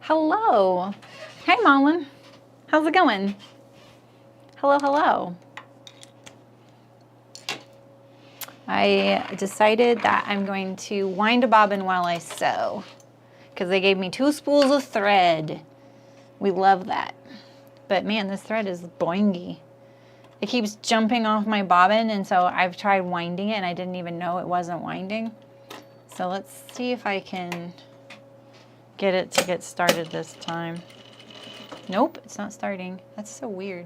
Hello. Hey, Marlon. How's it going? Hello, hello. I decided that I'm going to wind a bobbin while I sew because they gave me 2 spools of thread. We love that. But man, this thread is boingy. It keeps jumping off my bobbin, and so I've tried winding it and I didn't even know it wasn't winding. So let's see if I can get it to get started this time. Nope, it's not starting. That's so weird.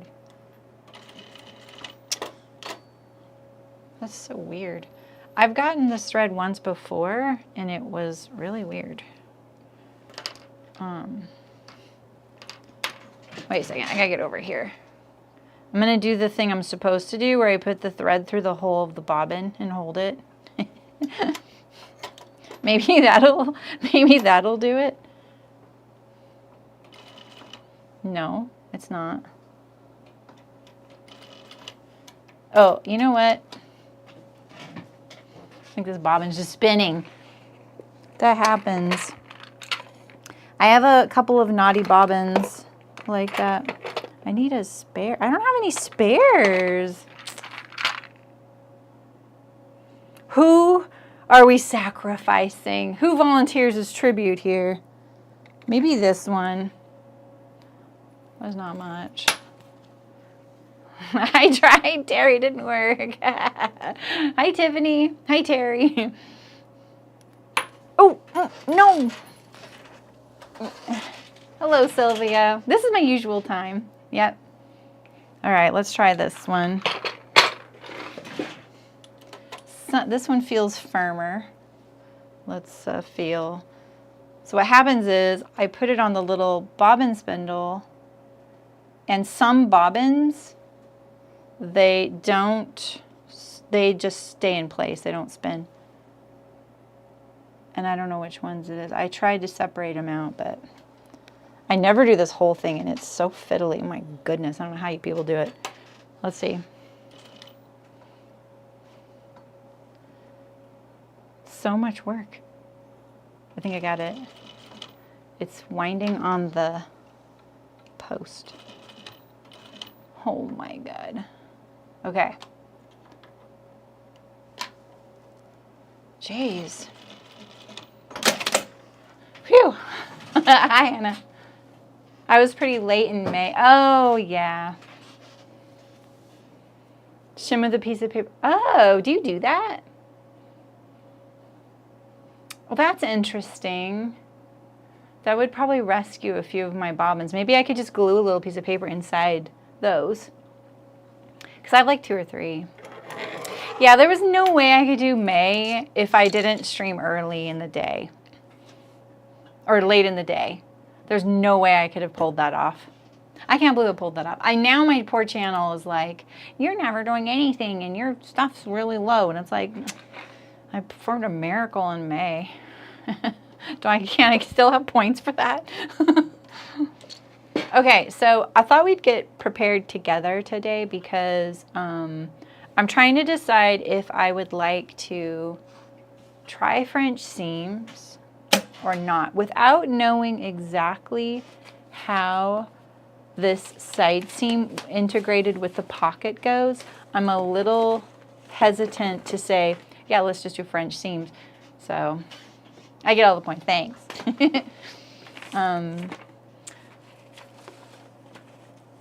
That's so weird. I've gotten this thread once before and it was really weird. Wait a second, I gotta get over here. I'm gonna do the thing I'm supposed to do where I put the thread through the hole of the bobbin and hold it. maybe that'll do it. No, it's not. Oh, you know what? I think this bobbin's just spinning. That happens. I have a couple of naughty bobbins like that. I need a spare. I don't have any spares. Who are we sacrificing? Who volunteers as tribute here? Maybe this one. That's not much. I tried, Terry, didn't work. Hi, Tiffany. Hi, Terry. Oh, no. Hello, Sylvia. This is my usual time. Yep. All right, let's try this one. So, this one feels firmer. Let's feel. So what happens is I put it on the little bobbin spindle, and some bobbins, they just stay in place. They don't spin. And I don't know which ones it is. I tried to separate them out, but I never do this whole thing, and it's so fiddly. My goodness, I don't know how you people do it. Let's see. So much work. I think I got it. It's winding on the post. Oh my God. Okay. Jeez. Phew. Hi, Anna. I was pretty late in May. Oh, yeah. Shimmer the piece of paper. Oh, do you do that? Well, that's interesting. That would probably rescue a few of my bobbins. Maybe I could just glue a little piece of paper inside those. Because I have like 2 or 3. Yeah, there was no way I could do May if I didn't stream early in the day. Or late in the day. There's no way I could have pulled that off. I can't believe I pulled that off. Now my poor channel is like, you're never doing anything and your stuff's really low. And it's like, I performed a miracle in May. Can't I still have points for that? Okay, so I thought we'd get prepared together today because I'm trying to decide if I would like to try French seams or not without knowing exactly how this side seam integrated with the pocket goes. I'm a little hesitant to say, yeah, let's just do French seams. So I get all the points. Thanks.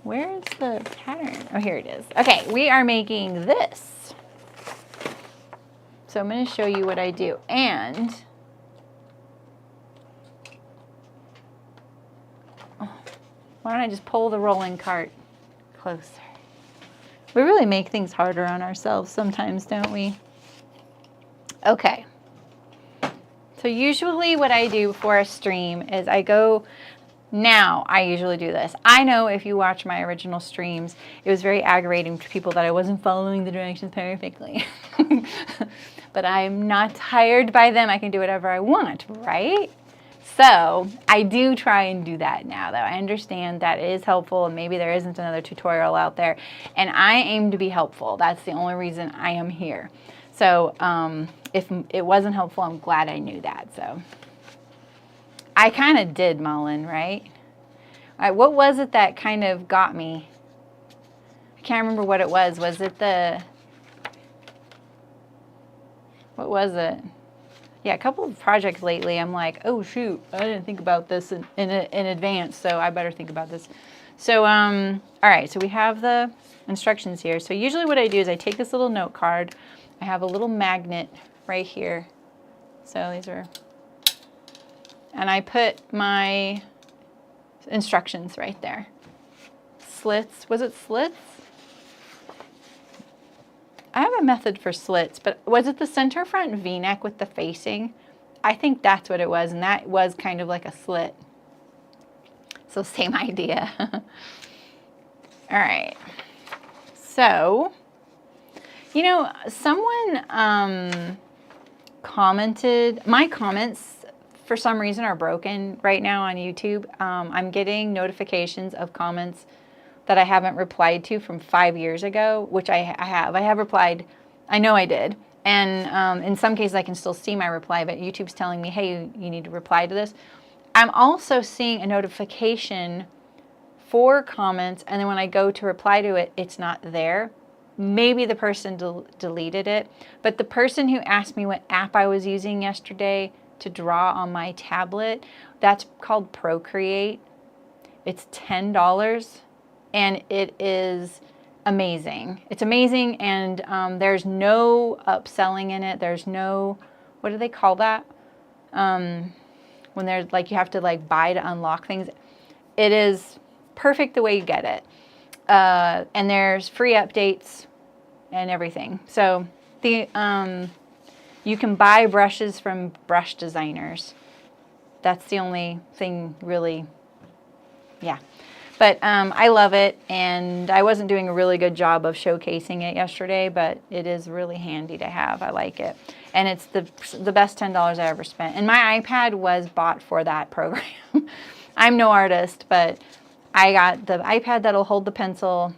Where's the pattern? Oh, here it is. Okay, we are making this. So I'm going to show you what I do. And why don't I just pull the rolling cart closer? We really make things harder on ourselves sometimes, don't we? Okay. So usually what I do before a stream is I usually do this. I know if you watch my original streams, it was very aggravating to people that I wasn't following the directions perfectly. But I'm not tired by them. I can do whatever I want, right? So I do try and do that now, though. I understand that it is helpful, and maybe there isn't another tutorial out there. And I aim to be helpful. That's the only reason I am here. So if it wasn't helpful, I'm glad I knew that. So I kind of did, Mullen, right? All right, what was it that kind of got me? I can't remember what it was. Was it the... What was it? Yeah, a couple of projects lately, I'm like, oh, shoot, I didn't think about this in advance, so I better think about this. So, all right, so we have the instructions here. So usually what I do is I take this little note card. I have a little magnet right here. So these are... And I put my instructions right there. Slits. Was it slits? I have a method for slits, but was it the center front V-neck with the facing? I think that's what it was, and that was kind of like a slit. So same idea. All right. So, you know, someone commented, my comments for some reason are broken right now on YouTube. I'm getting notifications of comments that I haven't replied to from 5 years ago, which I have. I have replied. I know I did. And in some cases, I can still see my reply, but YouTube's telling me, hey, you need to reply to this. I'm also seeing a notification for comments, and then when I go to reply to it, it's not there. Maybe the person deleted it, but the person who asked me what app I was using yesterday to draw on my tablet, that's called Procreate. It's $10. And it is amazing. It's amazing, and there's no upselling in it. There's no, what do they call that? When there's like, you have to like buy to unlock things. It is perfect the way you get it. And there's free updates and everything. So the you can buy brushes from brush designers. That's the only thing really, yeah. But I love it, and I wasn't doing a really good job of showcasing it yesterday, but it is really handy to have. I like it. And it's the best $10 I ever spent. And my iPad was bought for that program. I'm no artist, but I got the iPad that'll hold the pencil.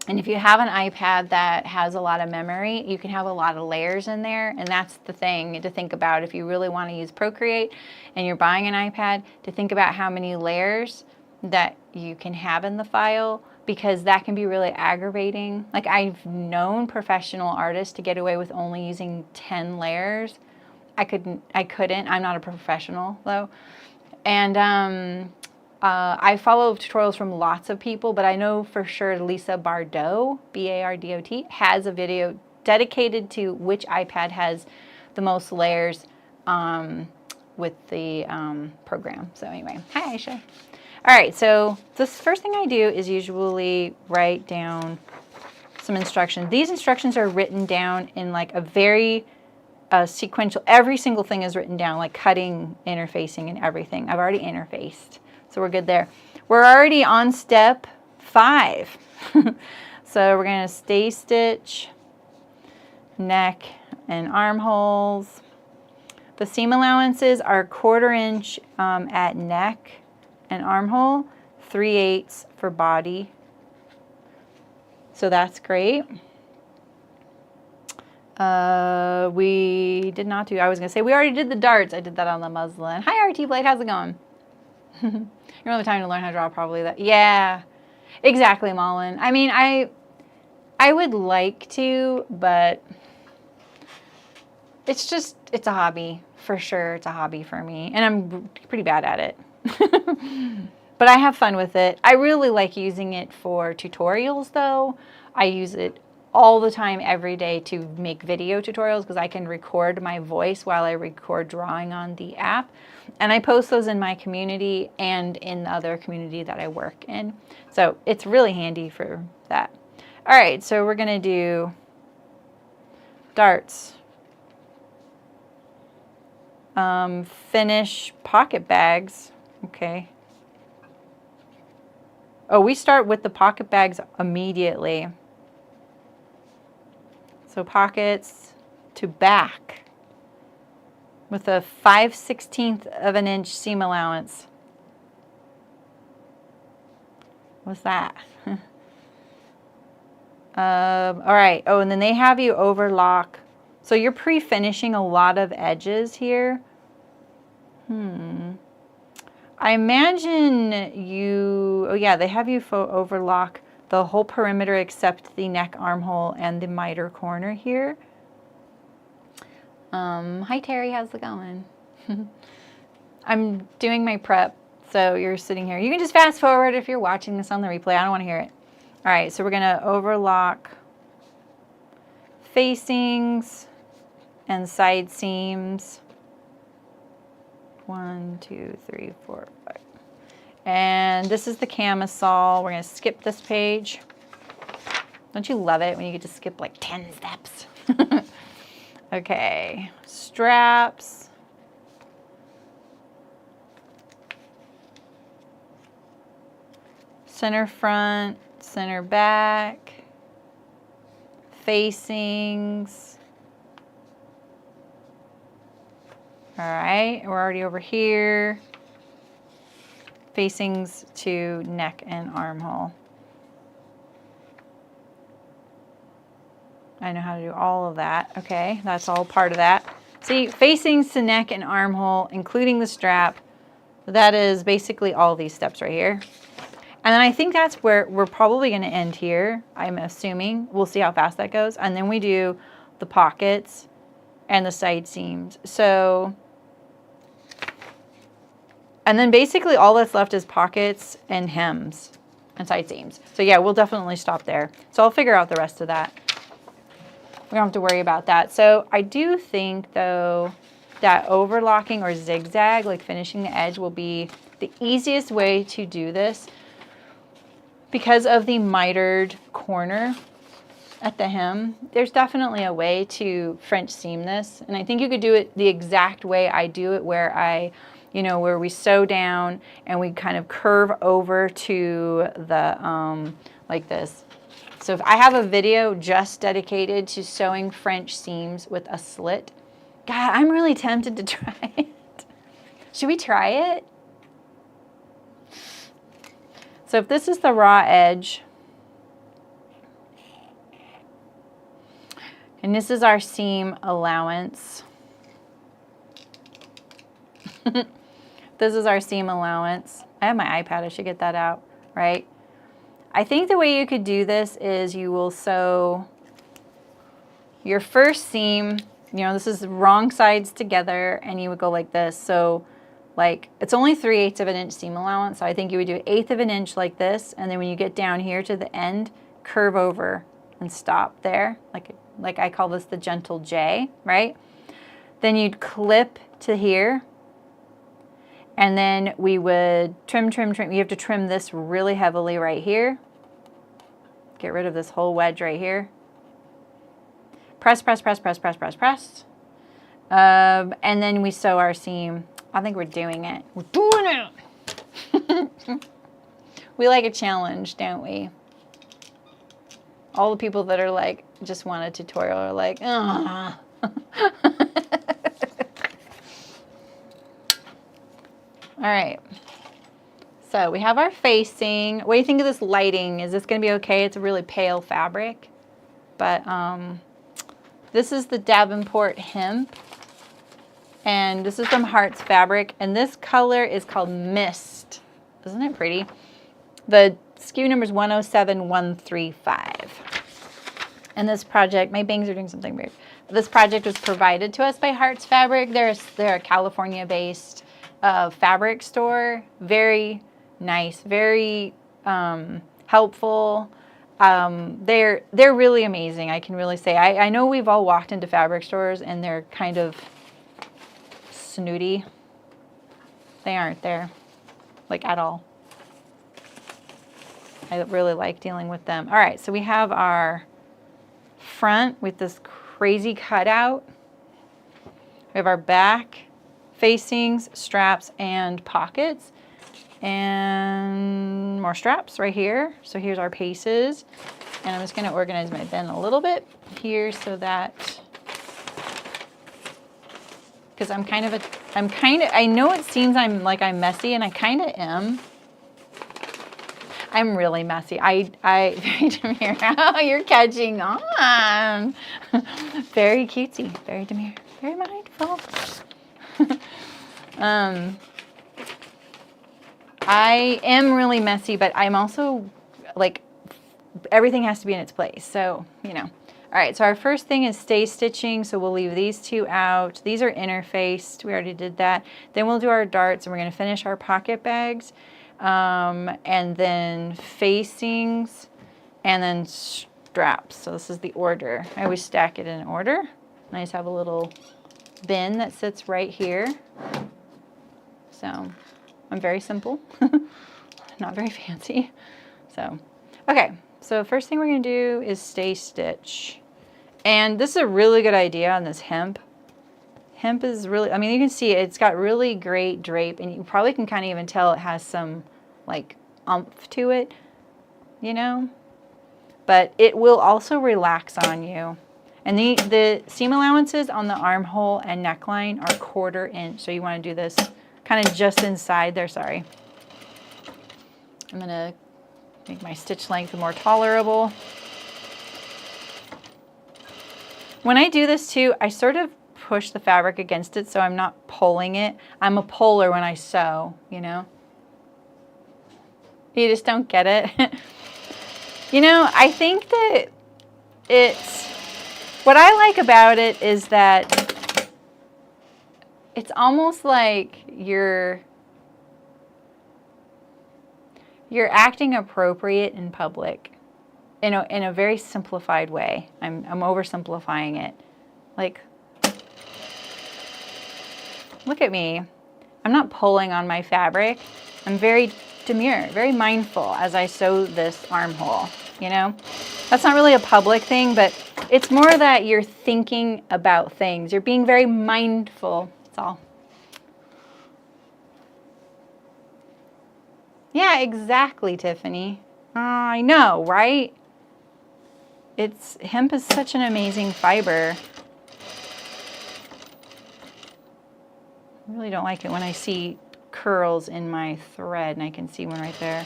And if you have an iPad that has a lot of memory, you can have a lot of layers in there. And that's the thing to think about if you really want to use Procreate and you're buying an iPad, to think about how many layers that you can have in the file, because that can be really aggravating. Like, I've known professional artists to get away with only using 10 layers. I couldn't. I'm not a professional though. And I follow tutorials from lots of people, but I know for sure Lisa Bardot, B-A-R-D-O-T, has a video dedicated to which iPad has the most layers with the program. So anyway, hi Aisha. All right, so this first thing I do is usually write down some instructions. These instructions are written down in like a very sequential, every single thing is written down, like cutting, interfacing, and everything. I've already interfaced, so we're good there. We're already on step 5. So we're gonna stay stitch, neck, and armholes. The seam allowances are 1/4 inch at neck and armhole, 3/8 for body. So that's great. We did not do, I was gonna say, we already did the darts. I did that on the muslin. Hi RT Blade, how's it going? You don't have time to learn how to draw probably that. Yeah, exactly, Mullen. I mean, I would like to, but it's a hobby for sure. It's a hobby for me, and I'm pretty bad at it. But I have fun with it. I really like using it for tutorials though. I use it all the time, every day, to make video tutorials, because I can record my voice while I record drawing on the app. And I post those in my community and in the other community that I work in. So it's really handy for that. All right, so we're gonna do darts. Finish pocket bags. Okay. Oh, we start with the pocket bags immediately. So pockets to back with a 5/16 of an inch seam allowance. What's that? All right. Oh, and then they have you overlock. So you're pre-finishing a lot of edges here. I imagine oh yeah, they have you overlock the whole perimeter except the neck armhole and the miter corner here. Hi Terry, how's it going? I'm doing my prep, so you're sitting here. You can just fast forward if you're watching this on the replay. I don't want to hear it. All right, so we're gonna overlock facings and side seams. 1, 2, 3, 4, 5. And this is the camisole. We're gonna skip this page. Don't you love it when you get to skip like 10 steps? Okay, straps. Center front, center back, facings. All right, we're already over here. Facings to neck and armhole. I know how to do all of that. Okay, that's all part of that. See, facings to neck and armhole, including the strap. That is basically all these steps right here. And then I think that's where we're probably going to end here, I'm assuming. We'll see how fast that goes. And then we do the pockets and the side seams. So, and then basically all that's left is pockets and hems and side seams. So yeah, we'll definitely stop there. So I'll figure out the rest of that. We don't have to worry about that. So I do think, though, that overlocking or zigzag, like finishing the edge, will be the easiest way to do this because of the mitered corner at the hem. There's definitely a way to French seam this, and I think you could do it the exact way I do it, where where we sew down and we kind of curve over to the like this. So if I have a video just dedicated to sewing French seams with a slit. God, I'm really tempted to try it. Should we try it? So if this is the raw edge, and this is our seam allowance. This is our seam allowance. I have my iPad, I should get that out, right? I think the way you could do this is you will sew your first seam, this is wrong sides together, and you would go like this. So like, it's only 3/8 of an inch seam allowance, so I think you would do 1/8 of an inch like this, and then when you get down here to the end, curve over and stop there. Like I call this the gentle J, right? Then you'd clip to here, and then we would trim, trim, trim. You have to trim this really heavily right here. Get rid of this whole wedge right here. Press, press, press, press, press, press, press. And then we sew our seam. I think we're doing it. We're doing it! We like a challenge, don't we? All the people that are like, just want a tutorial are like, ugh. All right, so we have our facing. What do you think of this lighting? Is this gonna be okay? It's a really pale fabric, but this is the Davenport hemp, and this is from Hearts Fabric, and this color is called Mist. Isn't it pretty? The SKU number is 107135. And this project, my bangs are doing something weird. This project was provided to us by Hearts Fabric. They're a California-based fabric store. Very nice, very helpful. They're really amazing, I can really say. I know we've all walked into fabric stores and they're kind of snooty. They aren't there, like, at all. I really like dealing with them. All right, so we have our front with this crazy cutout. We have our back, facings, straps, and pockets. And more straps right here. So here's our paces. And I'm just gonna organize my bin a little bit here so that, because I know it seems I'm messy, and I kind of am. I'm really messy. Very demure. Oh, you're catching on. Very cutesy, very demure, very mindful. I am really messy, but I'm also like, everything has to be in its place. So, you know. All right, so our first thing is stay stitching. So we'll leave these two out. These are interfaced. We already did that. Then we'll do our darts, and we're going to finish our pocket bags. And then facings, and then straps. So this is the order. I always stack it in order. And I just have a little bin that sits right here. So I'm very simple, not very fancy. So, okay. So first thing we're going to do is stay stitch. And this is a really good idea on this hemp. Hemp is really, I mean, you can see it's got really great drape, and you probably can kind of even tell it has some like oomph to it, you know, but it will also relax on you. And the seam allowances on the armhole and neckline are 1/4 inch. So you want to do this kind of just inside there. Sorry. I'm going to make my stitch length more tolerable. When I do this too, I sort of push the fabric against it so I'm not pulling it. I'm a puller when I sew, you know. You just don't get it. You know, I think that what I like about it is that it's almost like you're acting appropriate in public in a very simplified way. I'm oversimplifying it. Like, look at me. I'm not pulling on my fabric. I'm very demure, very mindful as I sew this armhole, you know? That's not really a public thing, but it's more that you're thinking about things. You're being very mindful. That's all. Yeah, exactly, Tiffany. I know, right? Hemp is such an amazing fiber. I really don't like it when I see curls in my thread, and I can see one right there.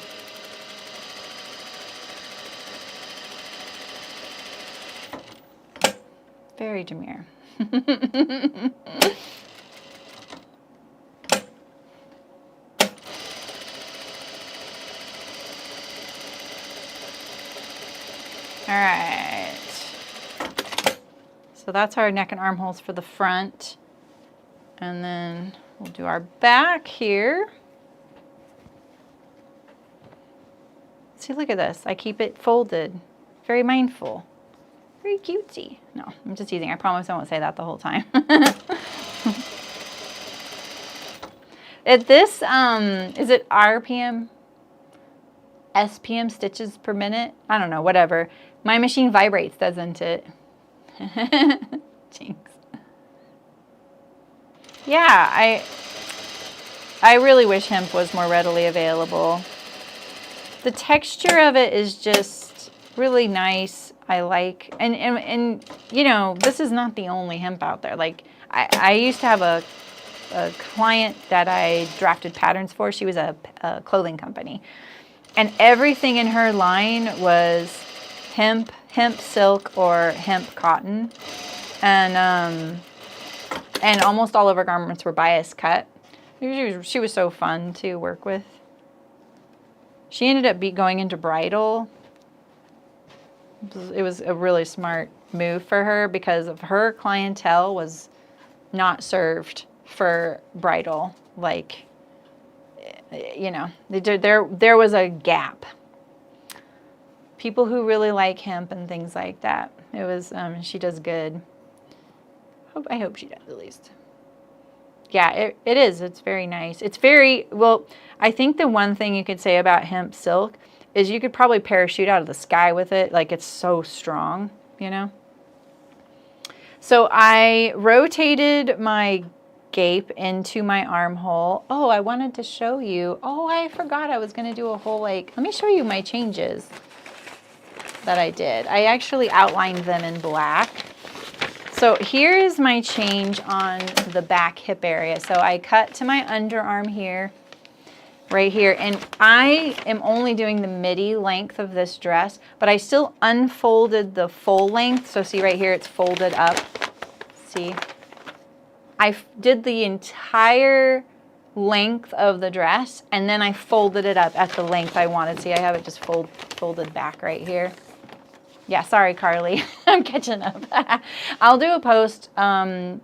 Very demure. All right. So that's our neck and armholes for the front. And then we'll do our back here. See, look at this. I keep it folded. Very mindful. Very cutesy. No, I'm just teasing. I promise I won't say that the whole time. Is it RPM? SPM stitches per minute? I don't know, whatever. My machine vibrates, doesn't it? Jinx. Yeah, I really wish hemp was more readily available. The texture of it is just really nice. I like, and you know, this is not the only hemp out there. Like, I used to have a client that I drafted patterns for. She was a clothing company. And everything in her line was hemp silk, or hemp cotton. And almost all of her garments were bias cut. She was so fun to work with. She ended up going into bridal. It was a really smart move for her because of her clientele was not served for bridal. Like, you know, there was a gap. People who really like hemp and things like that. It was, she does good. I hope she does, at least. Yeah, it is. It's very nice. It's very, well, I think the one thing you could say about hemp silk is you could probably parachute out of the sky with it. Like, it's so strong, you know? So I rotated my gape into my armhole. Oh, I wanted to show you. Oh, I forgot I was going to do a whole, like, let me show you my changes that I did. I actually outlined them in black. So here is my change on the back hip area. So I cut to my underarm here, right here, and I am only doing the midi length of this dress, but I still unfolded the full length. So see right here, it's folded up. See? I did the entire length of the dress, and then I folded it up at the length I wanted. See, I have it just folded back right here. Yeah, sorry, Carly. I'm catching up. I'll do a post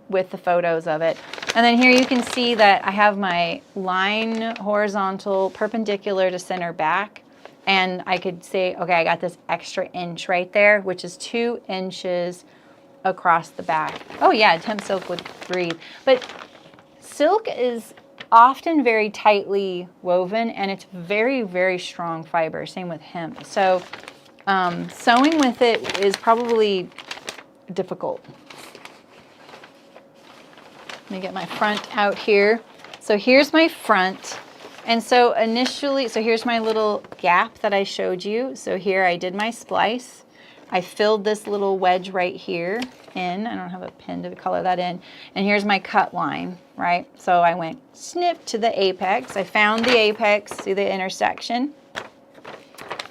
with the photos of it. And then here you can see that I have my line horizontal, perpendicular to center back. And I could say, okay, I got this extra inch right there, which is 2 inches across the back. Oh yeah, hemp silk would breathe. But silk is often very tightly woven, and it's very, very strong fiber. Same with hemp. So sewing with it is probably difficult. Let me get my front out here. So here's my front. And so initially, so here's my little gap that I showed you. So here I did my splice. I filled this little wedge right here in. I don't have a pin to color that in. And here's my cut line, right? So I went snip to the apex. I found the apex, see the intersection.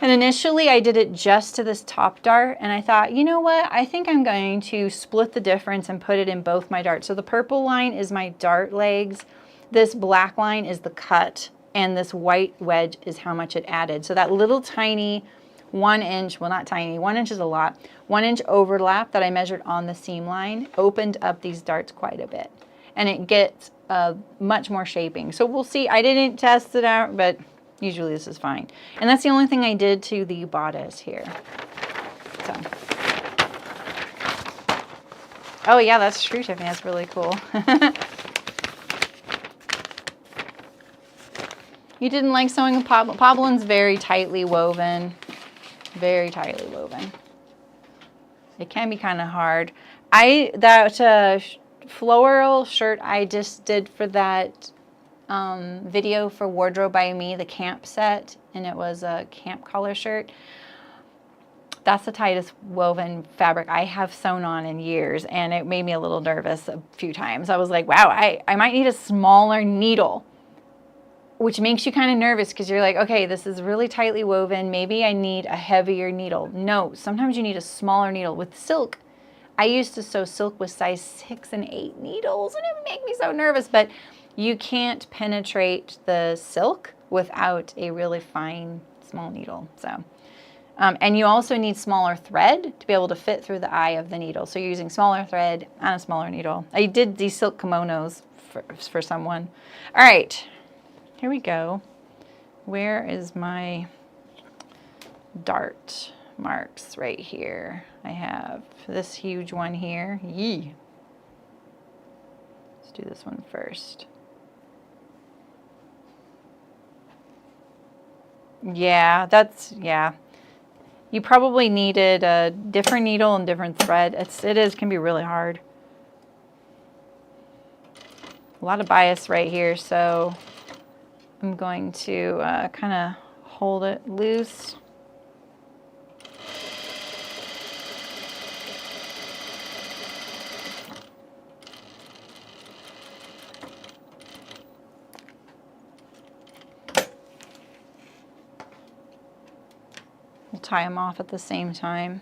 And initially I did it just to this top dart, and I thought, you know what? I think I'm going to split the difference and put it in both my darts. So the purple line is my dart legs. This black line is the cut, and this white wedge is how much it added. So that little tiny 1 inch, well not tiny, 1 inch is a lot, 1 inch overlap that I measured on the seam line opened up these darts quite a bit. And it gets much more shaping. So we'll see. I didn't test it out, but usually this is fine. And that's the only thing I did to the bodice here. So. Oh yeah, that's true, Tiffany. That's really cool. You didn't like sewing a poplin? Poplin's very tightly woven. Very tightly woven. It can be kind of hard. That floral shirt I just did for that video for Wardrobe by Me, the camp set, and it was a camp collar shirt. That's the tightest woven fabric I have sewn on in years, and it made me a little nervous a few times. I was like, wow, I might need a smaller needle, which makes you kind of nervous because you're like, okay, this is really tightly woven. Maybe I need a heavier needle. No, sometimes you need a smaller needle. With silk, I used to sew silk with size 6 and 8 needles, and it would make me so nervous, but you can't penetrate the silk without a really fine, small needle. So, and you also need smaller thread to be able to fit through the eye of the needle. So you're using smaller thread and a smaller needle. I did these silk kimonos for someone. All right, here we go. Where is my dart marks? Right here. I have this huge one here. Yee. Let's do this one first. Yeah, yeah. You probably needed a different needle and different thread. It can be really hard. A lot of bias right here, so I'm going to kind of hold it loose. We'll tie them off at the same time.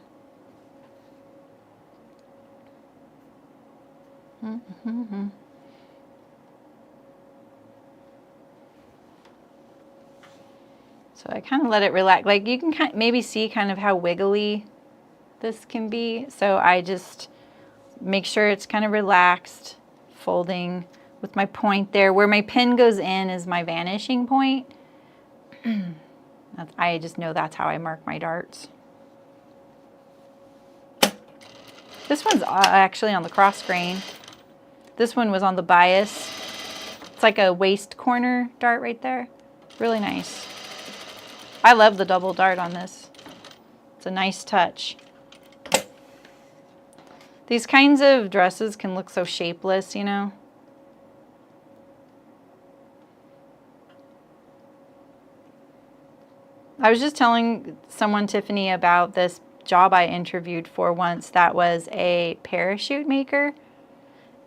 So I kind of let it relax. Like you can maybe see kind of how wiggly this can be. So I just make sure it's kind of relaxed, folding with my point there. Where my pin goes in is my vanishing point. I just know that's how I mark my darts. This one's actually on the cross grain. This one was on the bias. It's like a waist corner dart right there. Really nice. I love the double dart on this. It's a nice touch. These kinds of dresses can look so shapeless, you know. I was just telling someone, Tiffany, about this job I interviewed for once that was a parachute maker.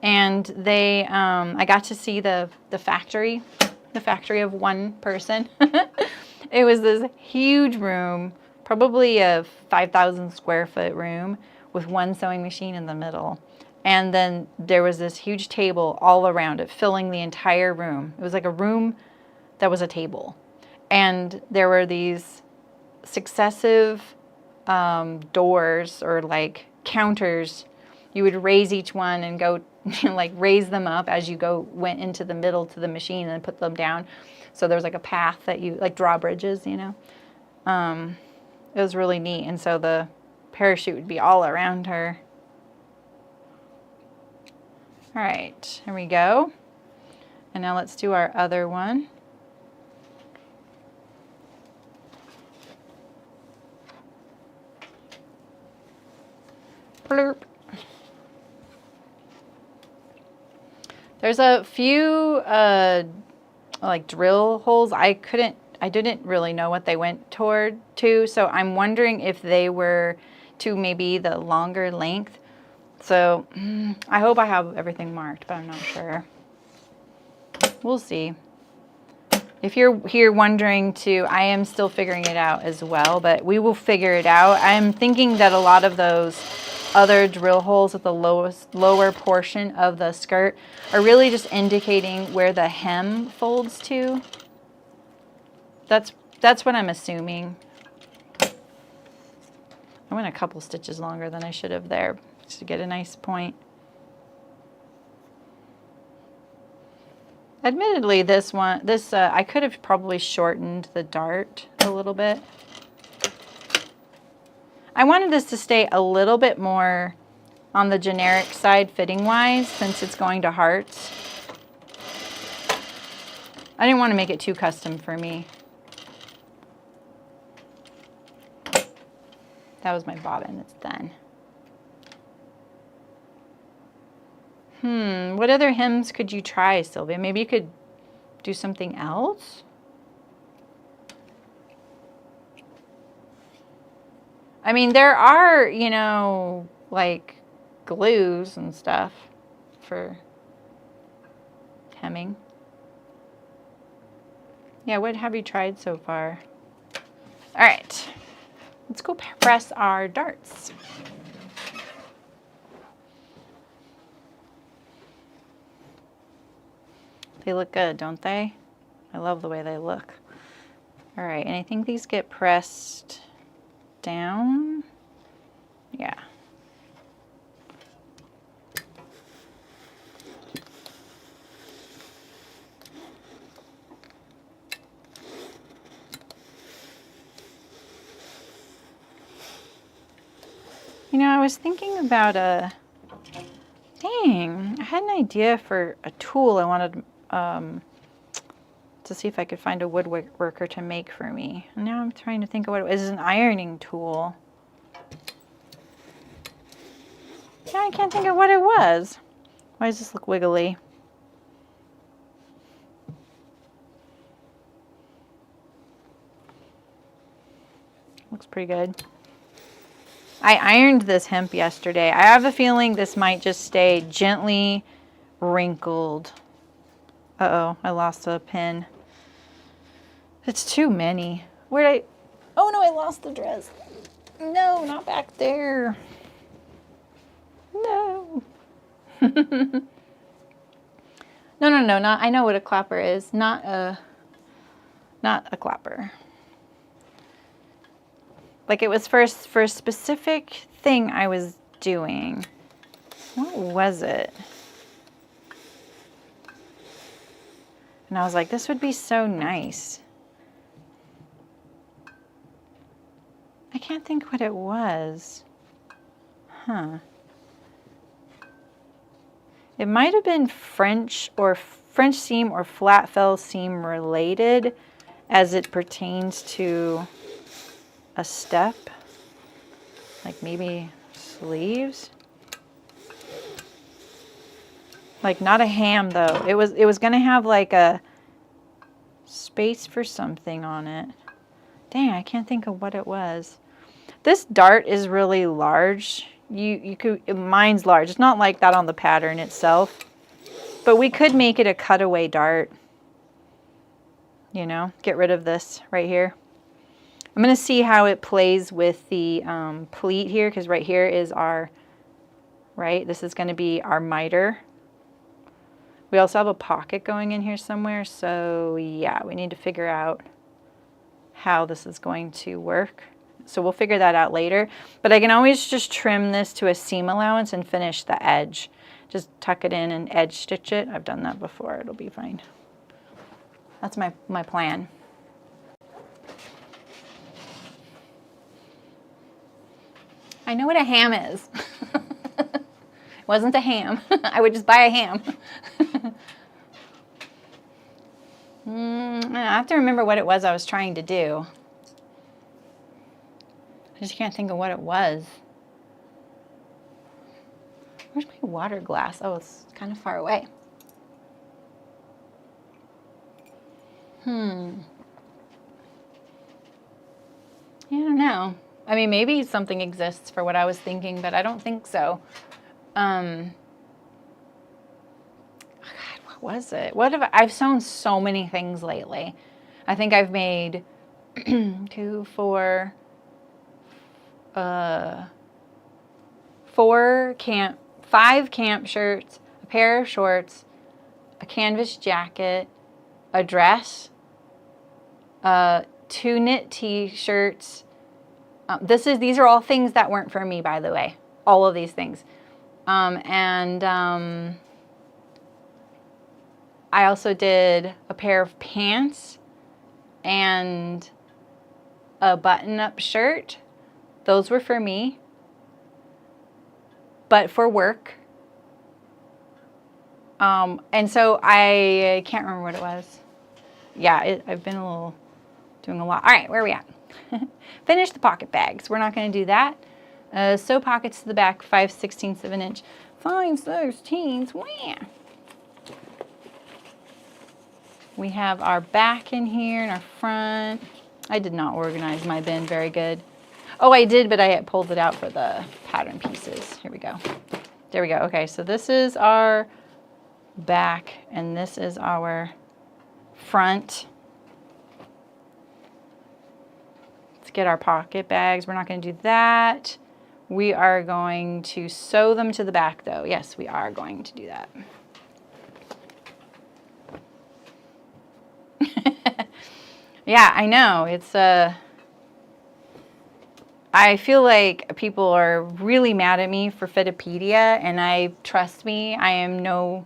And they, I got to see the factory of one person. It was this huge room, probably a 5,000 square foot room with one sewing machine in the middle. And then there was this huge table all around it, filling the entire room. It was like a room that was a table. And there were these successive doors or like counters. You would raise each one and go like raise them up as you went into the middle to the machine and put them down. So there was like a path that you, like drawbridges, you know. It was really neat. And so the parachute would be all around her. All right, here we go. And now let's do our other one. Blurp. There's a few like drill holes. I didn't really know what they went to, so I'm wondering if they were to maybe the longer length. So I hope I have everything marked, but I'm not sure. We'll see. If you're here wondering too, I am still figuring it out as well, but we will figure it out. I'm thinking that a lot of those other drill holes at the lower portion of the skirt are really just indicating where the hem folds to. That's what I'm assuming. I went a couple stitches longer than I should have there just to get a nice point. Admittedly, this I could have probably shortened the dart a little bit. I wanted this to stay a little bit more on the generic side fitting wise since it's going to hearts. I didn't want to make it too custom for me. That was my bobbin, it's done. What other hems could you try, Sylvia? Maybe you could do something else? I mean, there are, you know, like glues and stuff for hemming. Yeah, what have you tried so far? All right, let's go press our darts. They look good, don't they? I love the way they look. All right, and I think these get pressed down. Yeah. You know, I was thinking about I had an idea for a tool I wanted to see if I could find a woodworker to make for me. And now I'm trying to think of what it was. It's an ironing tool. Now I can't think of what it was. Why does this look wiggly? Looks pretty good. I ironed this hemp yesterday. I have a feeling this might just stay gently wrinkled. Uh-oh, I lost a pin. It's too many. Where'd I... Oh no, I lost the dress. No, not back there. No. No, not... I know what a clapper is. Not a clapper. Like it was for a specific thing I was doing. What was it? And I was like, this would be so nice. I can't think what it was. Huh. It might have been French seam or flat fell seam related as it pertains to a step. Like maybe sleeves. Like not a ham though. It was gonna have like a space for something on it. Dang, I can't think of what it was. This dart is really large. Mine's large. It's not like that on the pattern itself. But we could make it a cutaway dart. You know, get rid of this right here. I'm gonna see how it plays with the pleat here, because right here is our right? This is going to be our miter. We also have a pocket going in here somewhere, so yeah, we need to figure out how this is going to work. So we'll figure that out later, but I can always just trim this to a seam allowance and finish the edge. Just tuck it in and edge stitch it. I've done that before, it'll be fine. That's my plan. I know what a ham is. It wasn't a ham. I would just buy a ham. I have to remember what it was I was trying to do. I just can't think of what it was. Where's my water glass? Oh, it's kind of far away. I don't know. I mean, maybe something exists for what I was thinking, but I don't think so. God, what was it? What have I've sewn so many things lately. I think I've made 2, 4, 5 camp shirts, a pair of shorts, a canvas jacket, a dress, 2 knit t-shirts. These are all things that weren't for me, by the way. All of these things. I also did a pair of pants and a button-up shirt. Those were for me, but for work. And so I can't remember what it was. Yeah, I've been doing a lot. All right, where are we at? Finish the pocket bags. We're not going to do that. Sew pockets to the back, 5/16 of an inch. 5/16. Wah. We have our back in here and our front. I did not organize my bin very good. Oh, I did, but I had pulled it out for the pattern pieces. Here we go. There we go. Okay, so this is our back and this is our front. Let's get our pocket bags. We're not going to do that. We are going to sew them to the back though. Yes, we are going to do that. Yeah, I know. It's I feel like people are really mad at me for Fittopedia, and trust me, no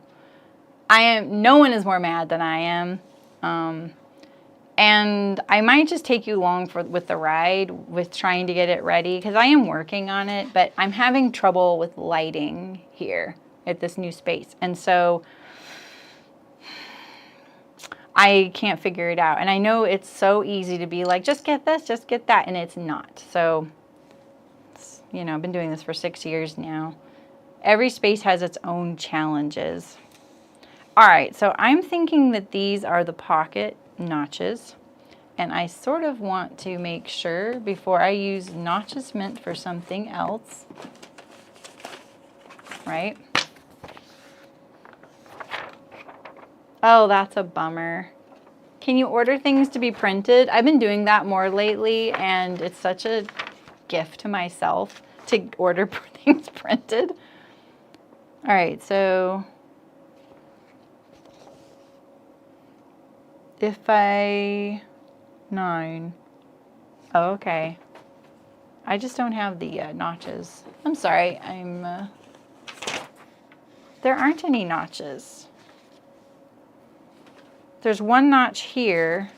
one is more mad than I am. And I might just take you along with the ride with trying to get it ready, because I am working on it, but I'm having trouble with lighting here at this new space. And so I can't figure it out. And I know it's so easy to be like, just get this, just get that, and it's not. So, you know, I've been doing this for 6 years now. Every space has its own challenges. All right, so I'm thinking that these are the pocket notches. And I sort of want to make sure before I use notches meant for something else, right? Oh, that's a bummer. Can you order things to be printed? I've been doing that more lately, and it's such a gift to myself to order things printed. All right, so if I 9, oh, okay. I just don't have the notches. I'm sorry, there aren't any notches. There's one notch here,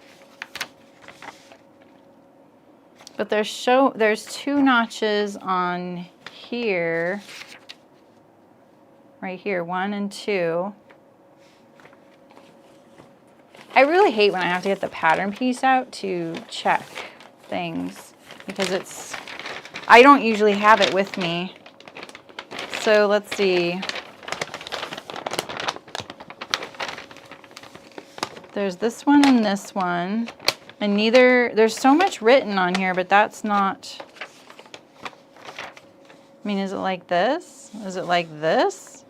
but there's 2 notches on here, right here, 1 and 2. I really hate when I have to get the pattern piece out to check things, because I don't usually have it with me. So let's see. There's this one and this one, and there's so much written on here, but that's not, I mean, is it like this? Is it like this?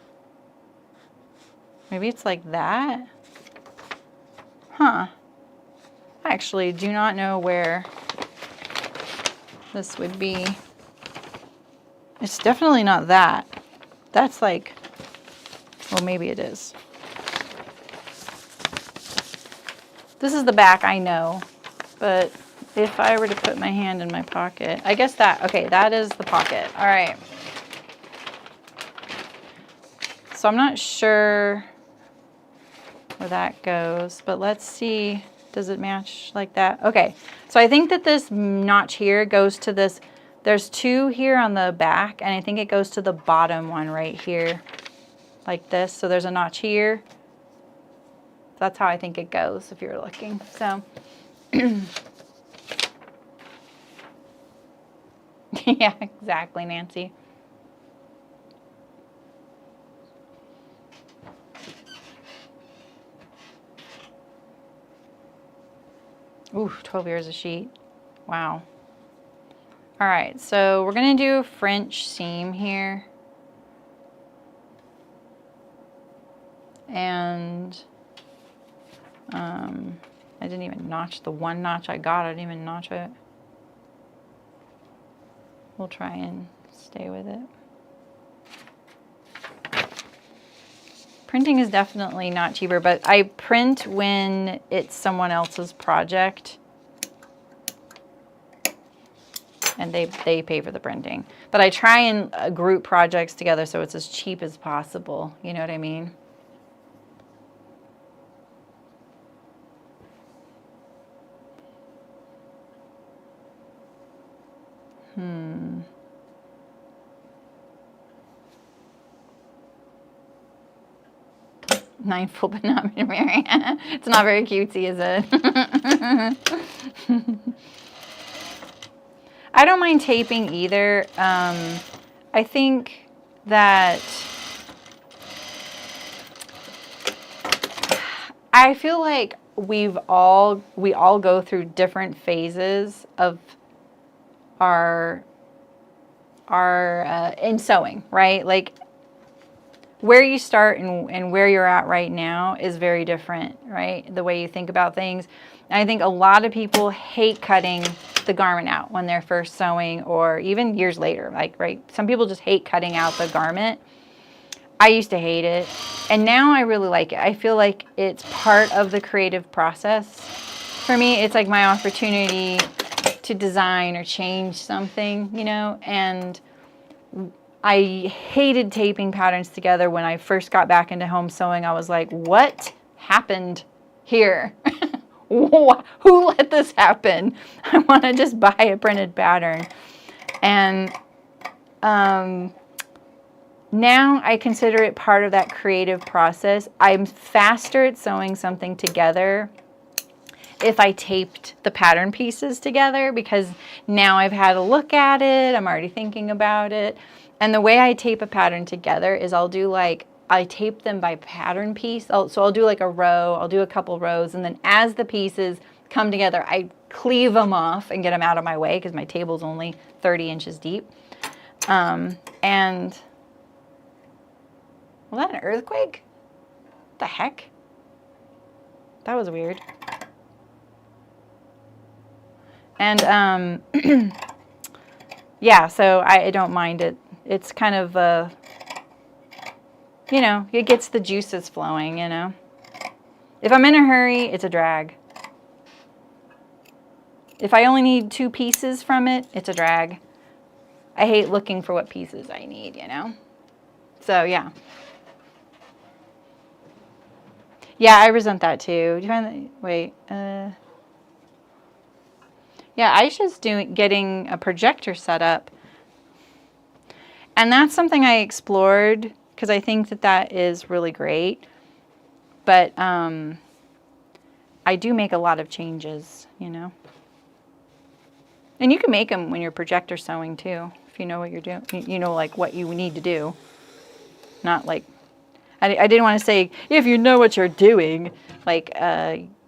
Maybe it's like that? Huh. I actually do not know where this would be. It's definitely not that. That's like, well, maybe it is. This is the back, I know, but if I were to put my hand in my pocket, I guess that, okay, that is the pocket. All right. So I'm not sure where that goes, but let's see. Does it match like that? Okay, so I think that this notch here goes to this. There's two here on the back, and I think it goes to the bottom one right here, like this. So there's a notch here. That's how I think it goes if you're looking. So, yeah, exactly, Nancy. Ooh, 12 years a sheet. Wow. All right, so we're gonna do a French seam here. And I didn't even notch the one notch I got. I didn't even notch it. We'll try and stay with it. Printing is definitely not cheaper, but I print when it's someone else's project. And they pay for the printing. But I try and group projects together so it's as cheap as possible. You know what I mean? Mindful but not very. It's not very cutesy, is it? I don't mind taping either. I think that I feel like we all go through different phases of our in sewing, right? Like where you start and where you're at right now is very different, right? The way you think about things. And I think a lot of people hate cutting the garment out when they're first sewing or even years later, like, right? Some people just hate cutting out the garment. I used to hate it, and now I really like it. I feel like it's part of the creative process. For me, it's like my opportunity to design or change something, you know, and I hated taping patterns together. When I first got back into home sewing, I was like, what happened here? Who let this happen? I want to just buy a printed pattern. And now I consider it part of that creative process. I'm faster at sewing something together if I taped the pattern pieces together, because now I've had a look at it, I'm already thinking about it. And the way I tape a pattern together is I tape them by pattern piece. So I'll do like a row, I'll do a couple rows, and then as the pieces come together, I cleave them off and get them out of my way because my table's only 30 inches deep. And was that an earthquake? What the heck? That was weird. And yeah, so I don't mind it. It's kind of, you know, it gets the juices flowing, you know. If I'm in a hurry, it's a drag. If I only need 2 pieces from it, it's a drag. I hate looking for what pieces I need, you know. So, yeah. Yeah, I resent that too. Do you find that? Wait. Yeah, Aisha's getting a projector set up. And that's something I explored because I think that is really great. But I do make a lot of changes, you know. And you can make them when you're projector sewing too, if you know what you're doing. You know, like what you need to do. Not like, I didn't want to say if you know what you're doing, like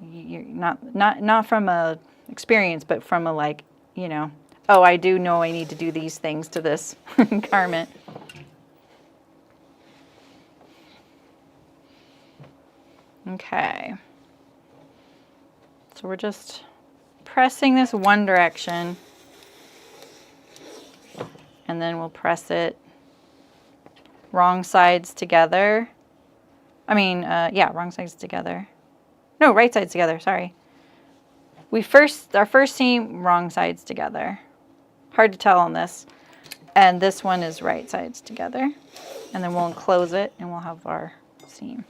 you're not from a experience, but from a like, you know, oh, I do know I need to do these things to this garment. Okay. So we're just pressing this one direction, and then we'll press it wrong sides together. I mean, yeah, wrong sides together. No, right sides together, sorry. Our first seam, wrong sides together. Hard to tell on this. And this one is right sides together. And then we'll enclose it and we'll have our seam.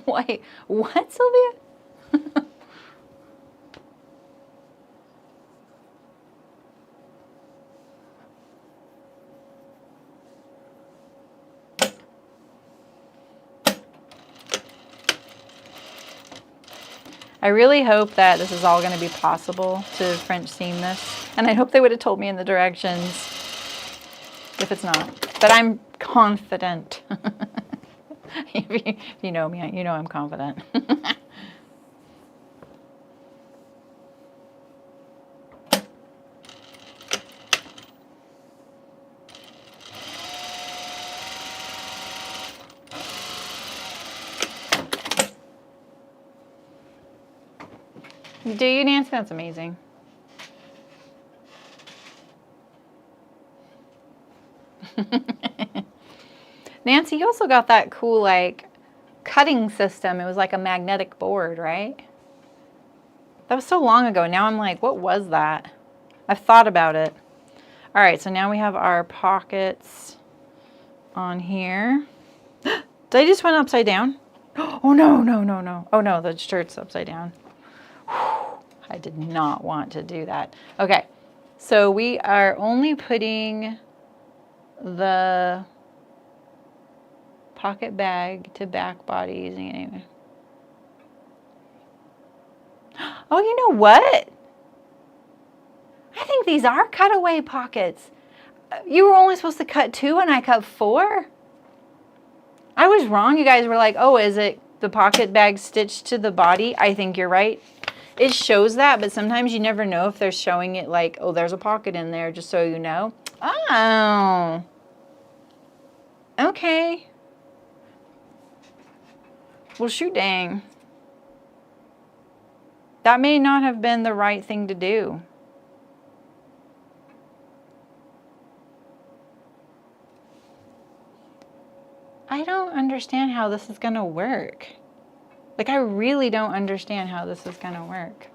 Wait, what, Sylvia? I really hope that this is all going to be possible to French seam this. And I hope they would have told me in the directions if it's not. But I'm confident. If you know me, you know I'm confident. Do you, Nancy? That's amazing. Nancy, you also got that cool, like, cutting system. It was like a magnetic board, right? That was so long ago. Now I'm like, what was that? I've thought about it. All right, so now we have our pockets on here. Did I just went upside down? Oh, no, no, no, no. Oh, no, the shirt's upside down. I did not want to do that. Okay, so we are only putting the pocket bag to back body using it anyway. Oh, you know what? I think these are cutaway pockets. You were only supposed to cut 2 and I cut 4. I was wrong. You guys were like, oh, is it the pocket bag stitched to the body? I think you're right. It shows that, but sometimes you never know if they're showing it like, oh, there's a pocket in there, just so you know. Oh. Okay. Well, shoot dang. That may not have been the right thing to do. I don't understand how this is going to work. Like, I really don't understand how this is going to work.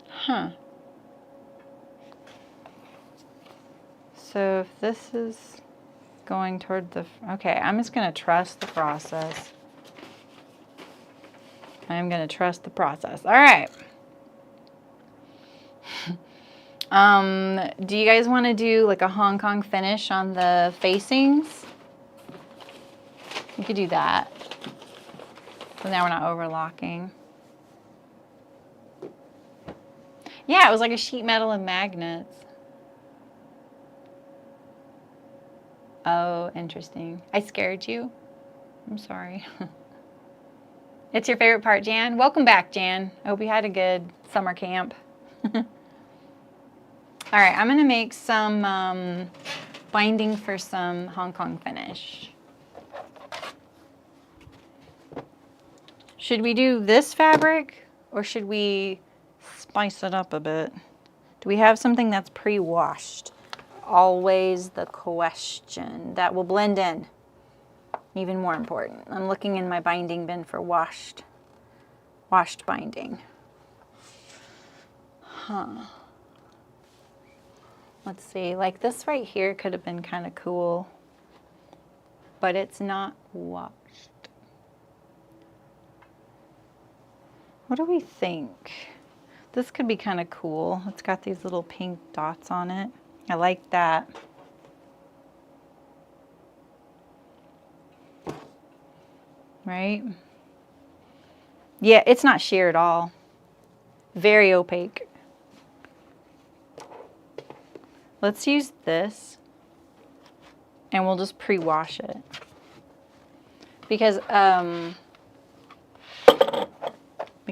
Huh. So if this is going toward the, okay, I'm just going to trust the process. I'm going to trust the process. All right. Do you guys want to do like a Hong Kong finish on the facings? You could do that. So now we're not overlocking. Yeah, it was like a sheet metal and magnets. Oh, interesting. I scared you. I'm sorry. It's your favorite part, Jan? Welcome back, Jan. I hope you had a good summer camp. All right, I'm going to make some binding for some Hong Kong finish. Should we do this fabric or should we spice it up a bit? Do we have something that's pre-washed? Always the question. That will blend in. Even more important. I'm looking in my binding bin for washed binding. Huh. Let's see, like this right here could have been kind of cool, but it's not washed. What do we think? This could be kind of cool. It's got these little pink dots on it. I like that. Right? Yeah, it's not sheer at all. Very opaque. Let's use this and we'll just pre-wash it. Because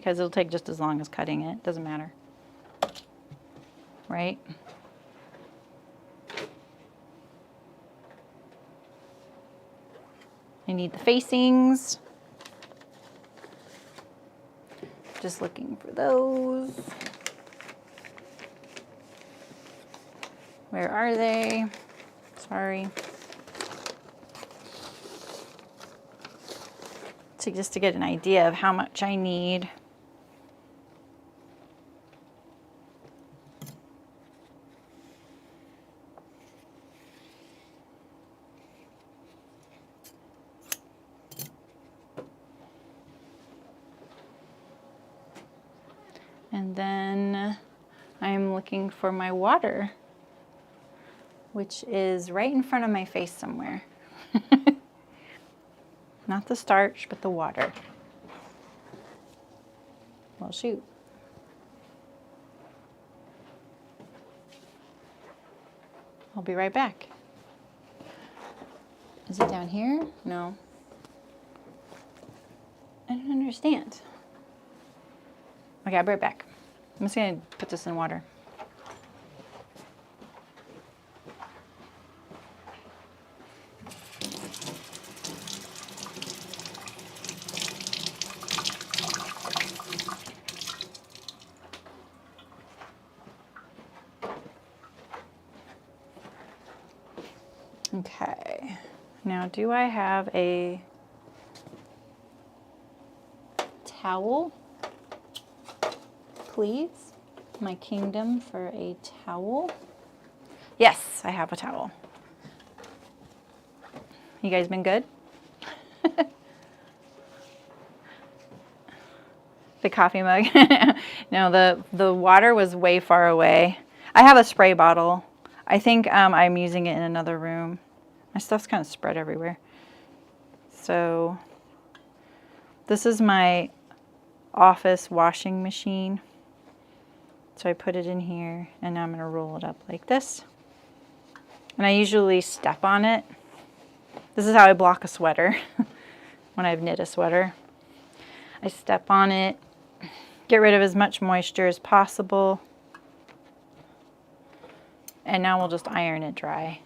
it'll take just as long as cutting it. Doesn't matter. Right? I need the facings. Just looking for those. Where are they? Sorry. So just to get an idea of how much I need. And then I'm looking for my water, which is right in front of my face somewhere. Not the starch, but the water. Well, shoot. I'll be right back. Is it down here? No. I don't understand. Okay, I'll be right back. I'm just gonna put this in water. Okay, now do I have a towel? Please, my kingdom, for a towel. Yes, I have a towel. You guys been good? The coffee mug. No, the water was way far away. I have a spray bottle. I think I'm using it in another room. My stuff's kind of spread everywhere. So this is my office washing machine. So I put it in here, and now I'm going to roll it up like this. And I usually step on it. This is how I block a sweater when I've knit a sweater. I step on it, get rid of as much moisture as possible. And now we'll just iron it dry.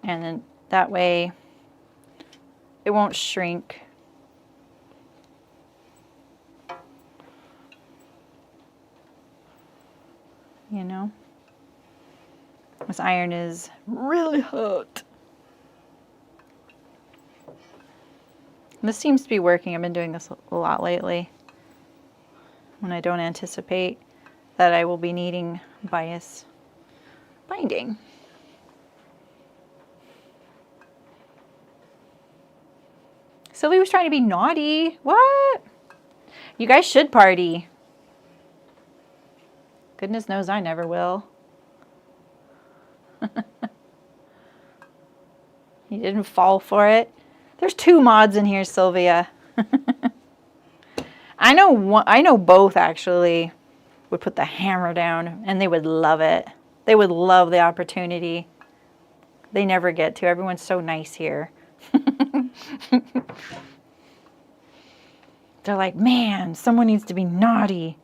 And then that way it won't shrink. You know? This iron is really hot. This seems to be working. I've been doing this a lot lately when I don't anticipate that I will be needing bias binding. Sylvie was trying to be naughty. What? You guys should party. Goodness knows I never will. You didn't fall for it. There's 2 mods in here, Sylvia. I know both actually would put the hammer down and they would love it. They would love the opportunity. They never get to. Everyone's so nice here. They're like, man, someone needs to be naughty.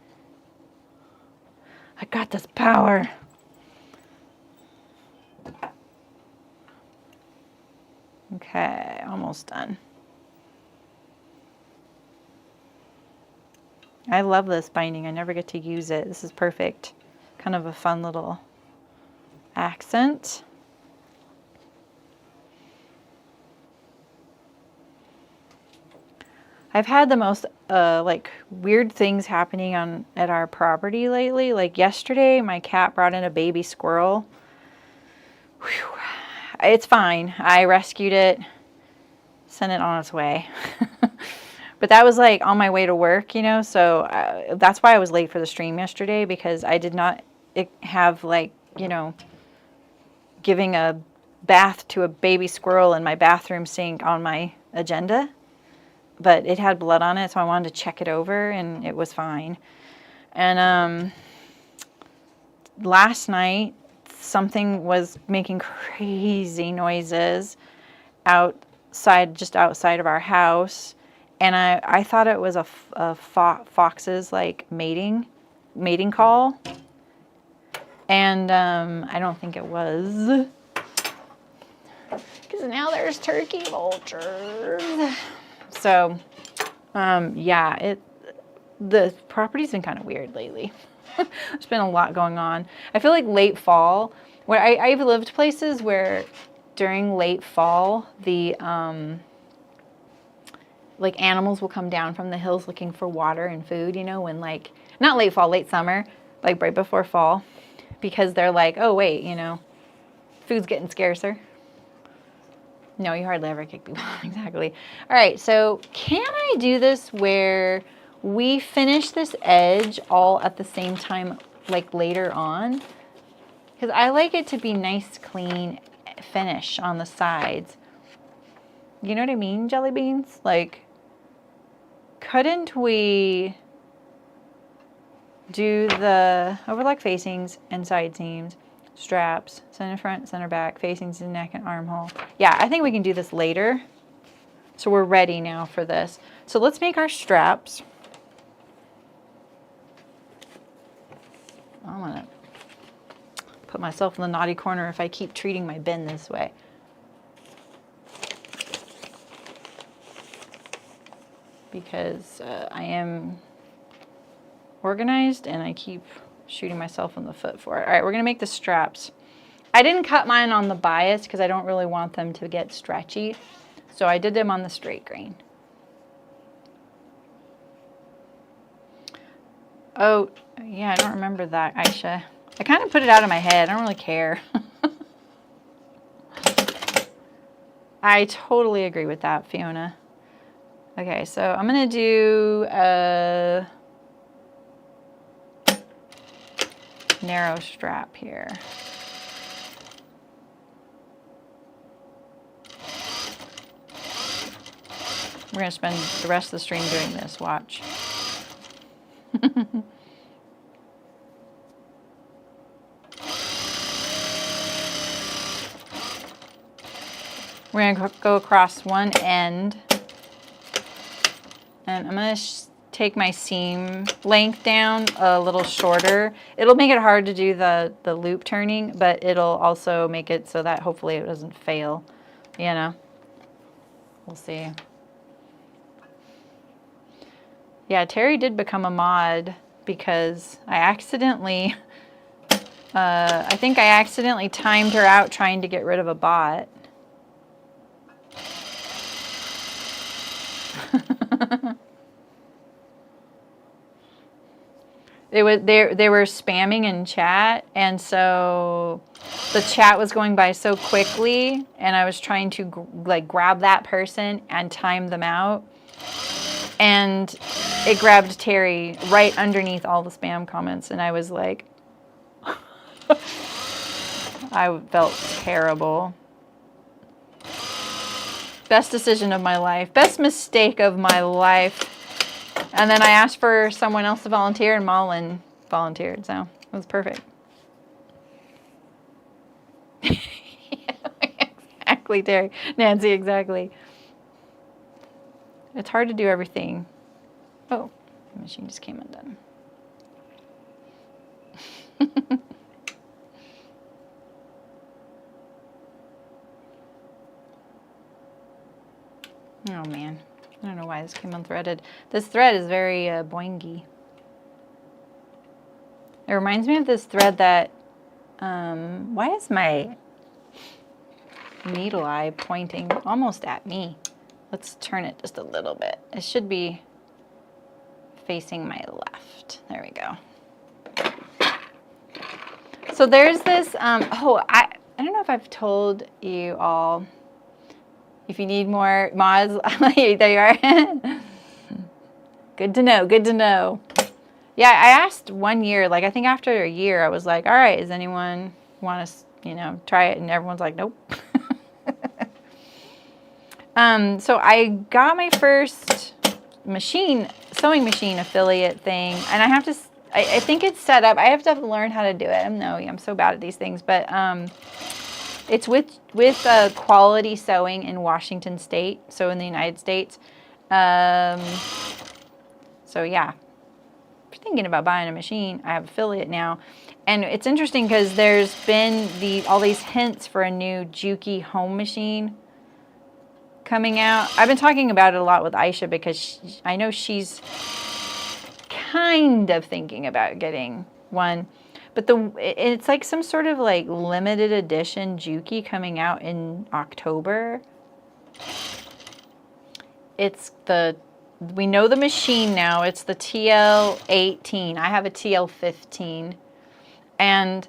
I got this power. Okay, almost done. I love this binding. I never get to use it. This is perfect. Kind of a fun little accent. I've had the most like weird things happening at our property lately. Like yesterday, my cat brought in a baby squirrel. Whew. It's fine. I rescued it, sent it on its way. But that was like on my way to work, you know, so that's why I was late for the stream yesterday, because I did not have, like, you know, giving a bath to a baby squirrel in my bathroom sink on my agenda. But it had blood on it, so I wanted to check it over, and it was fine. And last night, something was making crazy noises outside, just outside of our house. And I thought it was a fox's like mating call. And I don't think it was. Because now there's turkey vultures. So, yeah, the property's been kind of weird lately. There's been a lot going on. I feel like late fall, where I've lived places where during late fall, the like animals will come down from the hills looking for water and food, you know, when like, not late fall, late summer, like right before fall, because they're like, oh wait, you know, food's getting scarcer. No, you hardly ever kick people off. Exactly. All right, so can I do this where we finish this edge all at the same time, like later on? Because I like it to be nice, clean finish on the sides. You know what I mean, jelly beans? Like, couldn't we do the overlock facings and side seams, straps, center front, center back, facings and neck and armhole? Yeah, I think we can do this later. So we're ready now for this. So let's make our straps. I'm gonna put myself in the naughty corner if I keep treating my bin this way. Because I am organized and I keep shooting myself in the foot for it. All right, we're gonna make the straps. I didn't cut mine on the bias because I don't really want them to get stretchy. So I did them on the straight grain. Oh, yeah, I don't remember that, Aisha. I kind of put it out of my head. I don't really care. I totally agree with that, Fiona. Okay, so I'm going to do a narrow strap here. We're going to spend the rest of the stream doing this. Watch. We're going to go across one end. And I'm going to take my seam length down a little shorter. It'll make it hard to do the loop turning, but it'll also make it so that hopefully it doesn't fail, you know. We'll see. Yeah, Terry did become a mod because I accidentally, I think I accidentally timed her out trying to get rid of a bot. They were spamming in chat, and so the chat was going by so quickly, and I was trying to grab that person and time them out, and it grabbed Terry right underneath all the spam comments, and I was like, I felt terrible. Best decision of my life, best mistake of my life. And then I asked for someone else to volunteer, and Malin volunteered, so it was perfect. Yeah, exactly, Terry. Nancy, exactly. It's hard to do everything. Oh, the machine just came undone. Oh, man. I don't know why this came unthreaded. This thread is very boingy. It reminds me of this thread that, why is my needle eye pointing almost at me? Let's turn it just a little bit. It should be facing my left. There we go. So there's this, oh, I don't know if I've told you all. If you need more mods, there you are. Good to know, good to know. Yeah, I asked 1 year, like I think after a year, I was like, all right, does anyone want to, you know, try it? And everyone's like, nope. So I got my first sewing machine affiliate thing, and I have to I think it's set up. I have to learn how to do it. I'm so bad at these things, but it's with Quality Sewing in Washington State, so in the United States. So yeah, if you're thinking about buying a machine, I have affiliate now, and it's interesting because there's been all these hints for a new Juki home machine coming out. I've been talking about it a lot with Aisha because I know she's kind of thinking about getting one, but it's like some sort of like limited edition Juki coming out in October. We know the machine now. It's the TL18. I have a TL15, and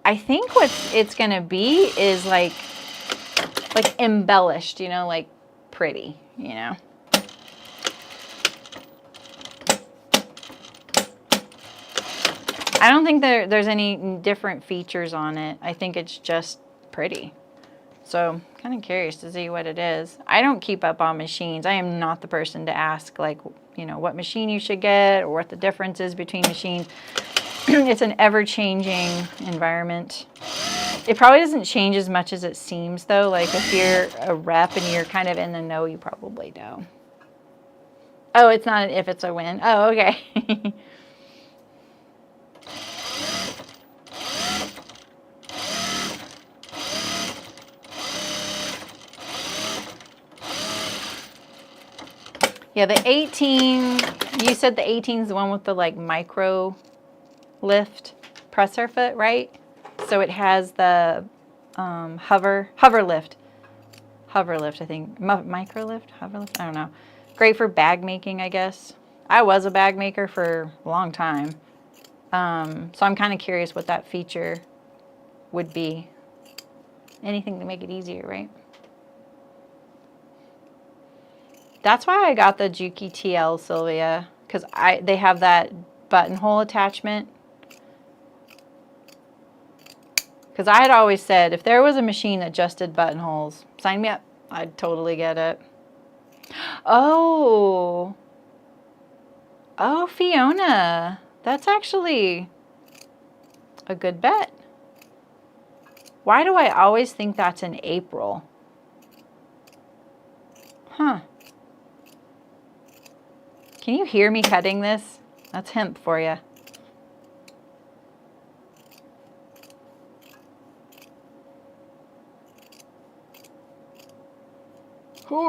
I think what it's gonna be is like embellished, you know, like pretty, you know. I don't think there's any different features on it. I think it's just pretty. So kind of curious to see what it is. I don't keep up on machines. I am not the person to ask, like, you know, what machine you should get or what the difference is between machines. It's an ever-changing environment. It probably doesn't change as much as it seems, though. Like, if you're a rep and you're kind of in the know, you probably know. Oh, it's not an if, it's a when. Oh, okay. Yeah, the 18, you said the 18 is the one with the like micro lift presser foot, right? So it has the hover lift, I think. Micro lift, hover lift, I don't know. Great for bag making, I guess. I was a bag maker for a long time. So I'm kind of curious what that feature would be. Anything to make it easier, right? That's why I got the Juki TL, Sylvia, because they have that buttonhole attachment. Because I had always said, if there was a machine that just did buttonholes, sign me up. I'd totally get it. Oh, Fiona, that's actually a good bet. Why do I always think that's in April? Huh. Can you hear me cutting this? That's hemp for you. Whew.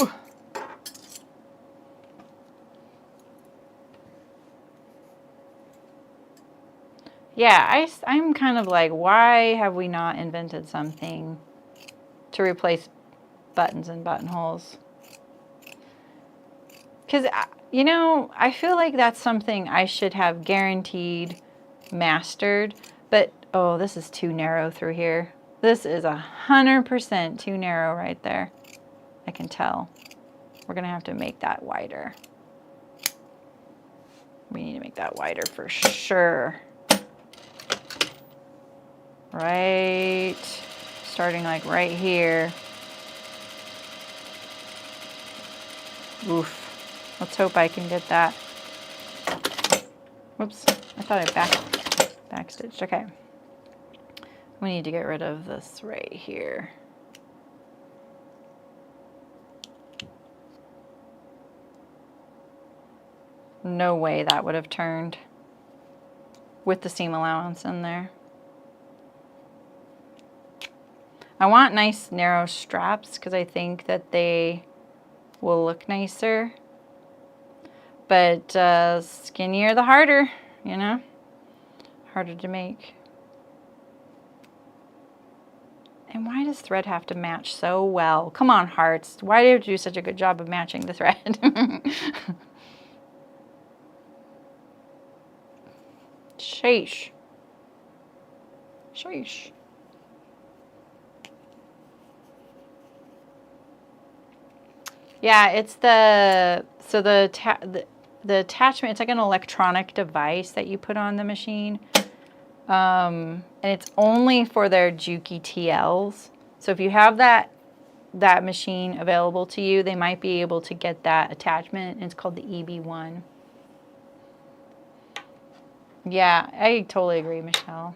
Yeah, I'm kind of like, why have we not invented something to replace buttons and buttonholes? Because, you know, I feel like that's something I should have guaranteed mastered. But, oh, this is too narrow through here. This is 100% too narrow right there. I can tell. We're going to have to make that wider. We need to make that wider for sure. Right, starting like right here. Oof. Let's hope I can get that. Whoops, I thought I backstitched. Okay. We need to get rid of this right here. No way that would have turned with the seam allowance in there. I want nice narrow straps because I think that they will look nicer. But skinnier the harder, you know? Harder to make. And why does thread have to match so well? Come on, hearts. Why do you do such a good job of matching the thread? Sheesh. Sheesh. Yeah, it's the attachment, it's like an electronic device that you put on the machine. And it's only for their Juki TLs. So if you have that machine available to you, they might be able to get that attachment. It's called the EB1. Yeah, I totally agree, Michelle.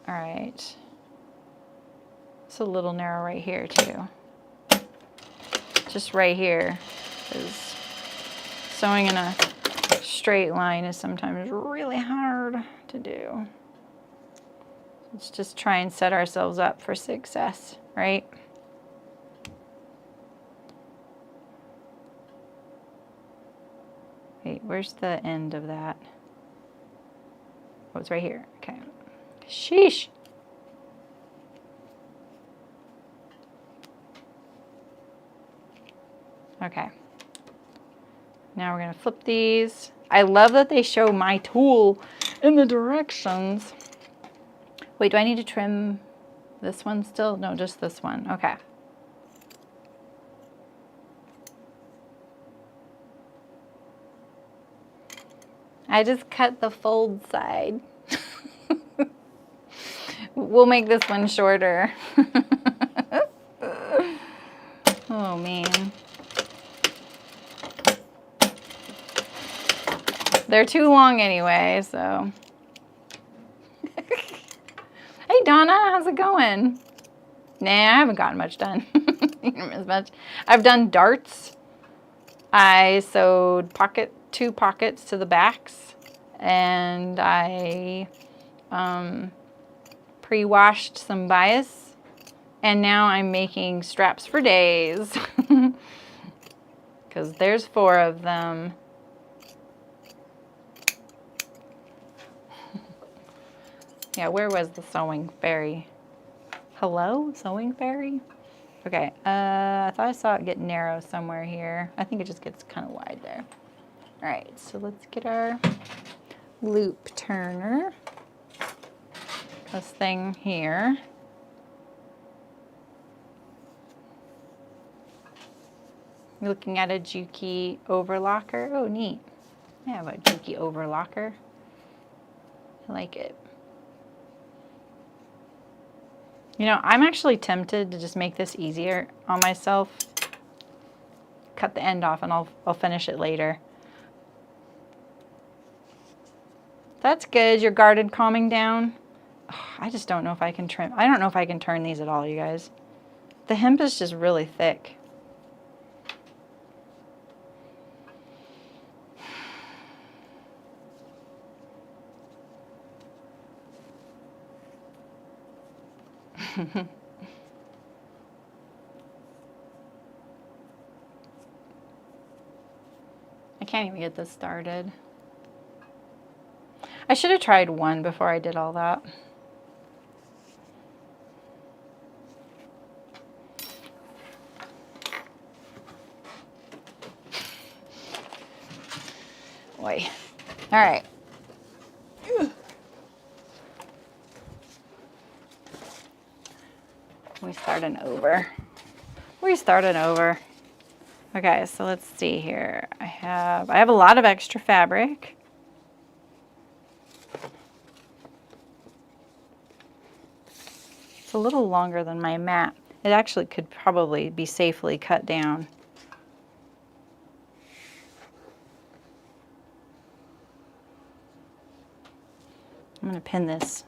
All right. It's a little narrow right here too. Just right here, because sewing in a straight line is sometimes really hard to do. Let's just try and set ourselves up for success, right? Wait, where's the end of that? Oh, it's right here. Okay. Sheesh. Okay. Now we're going to flip these. I love that they show my tool in the directions. Wait, do I need to trim this one still? No, just this one. Okay. I just cut the fold side. We'll make this one shorter. Oh, man. They're too long anyway, so. Hey, Donna, how's it going? Nah, I haven't gotten much done. As much. I've done darts. I sewed two pockets to the backs, and I pre-washed some bias, and now I'm making straps for days because there's 4 of them. Yeah, where was the sewing fairy? Hello, sewing fairy? Okay, I thought I saw it get narrow somewhere here. I think it just gets kind of wide there. All right, so let's get our loop turner. This thing here. You're looking at a Juki overlocker. Oh, neat. I have a Juki overlocker. I like it. You know, I'm actually tempted to just make this easier on myself. Cut the end off and I'll finish it later. That's good. Your garden calming down. Oh, I just don't know if I can trim. I don't know if I can turn these at all, you guys. The hemp is just really thick. I can't even get this started. I should have tried one before I did all that. Boy. All right. We starting over. Okay, so let's see here. I have a lot of extra fabric. It's a little longer than my mat. It actually could probably be safely cut down. I'm going to pin this.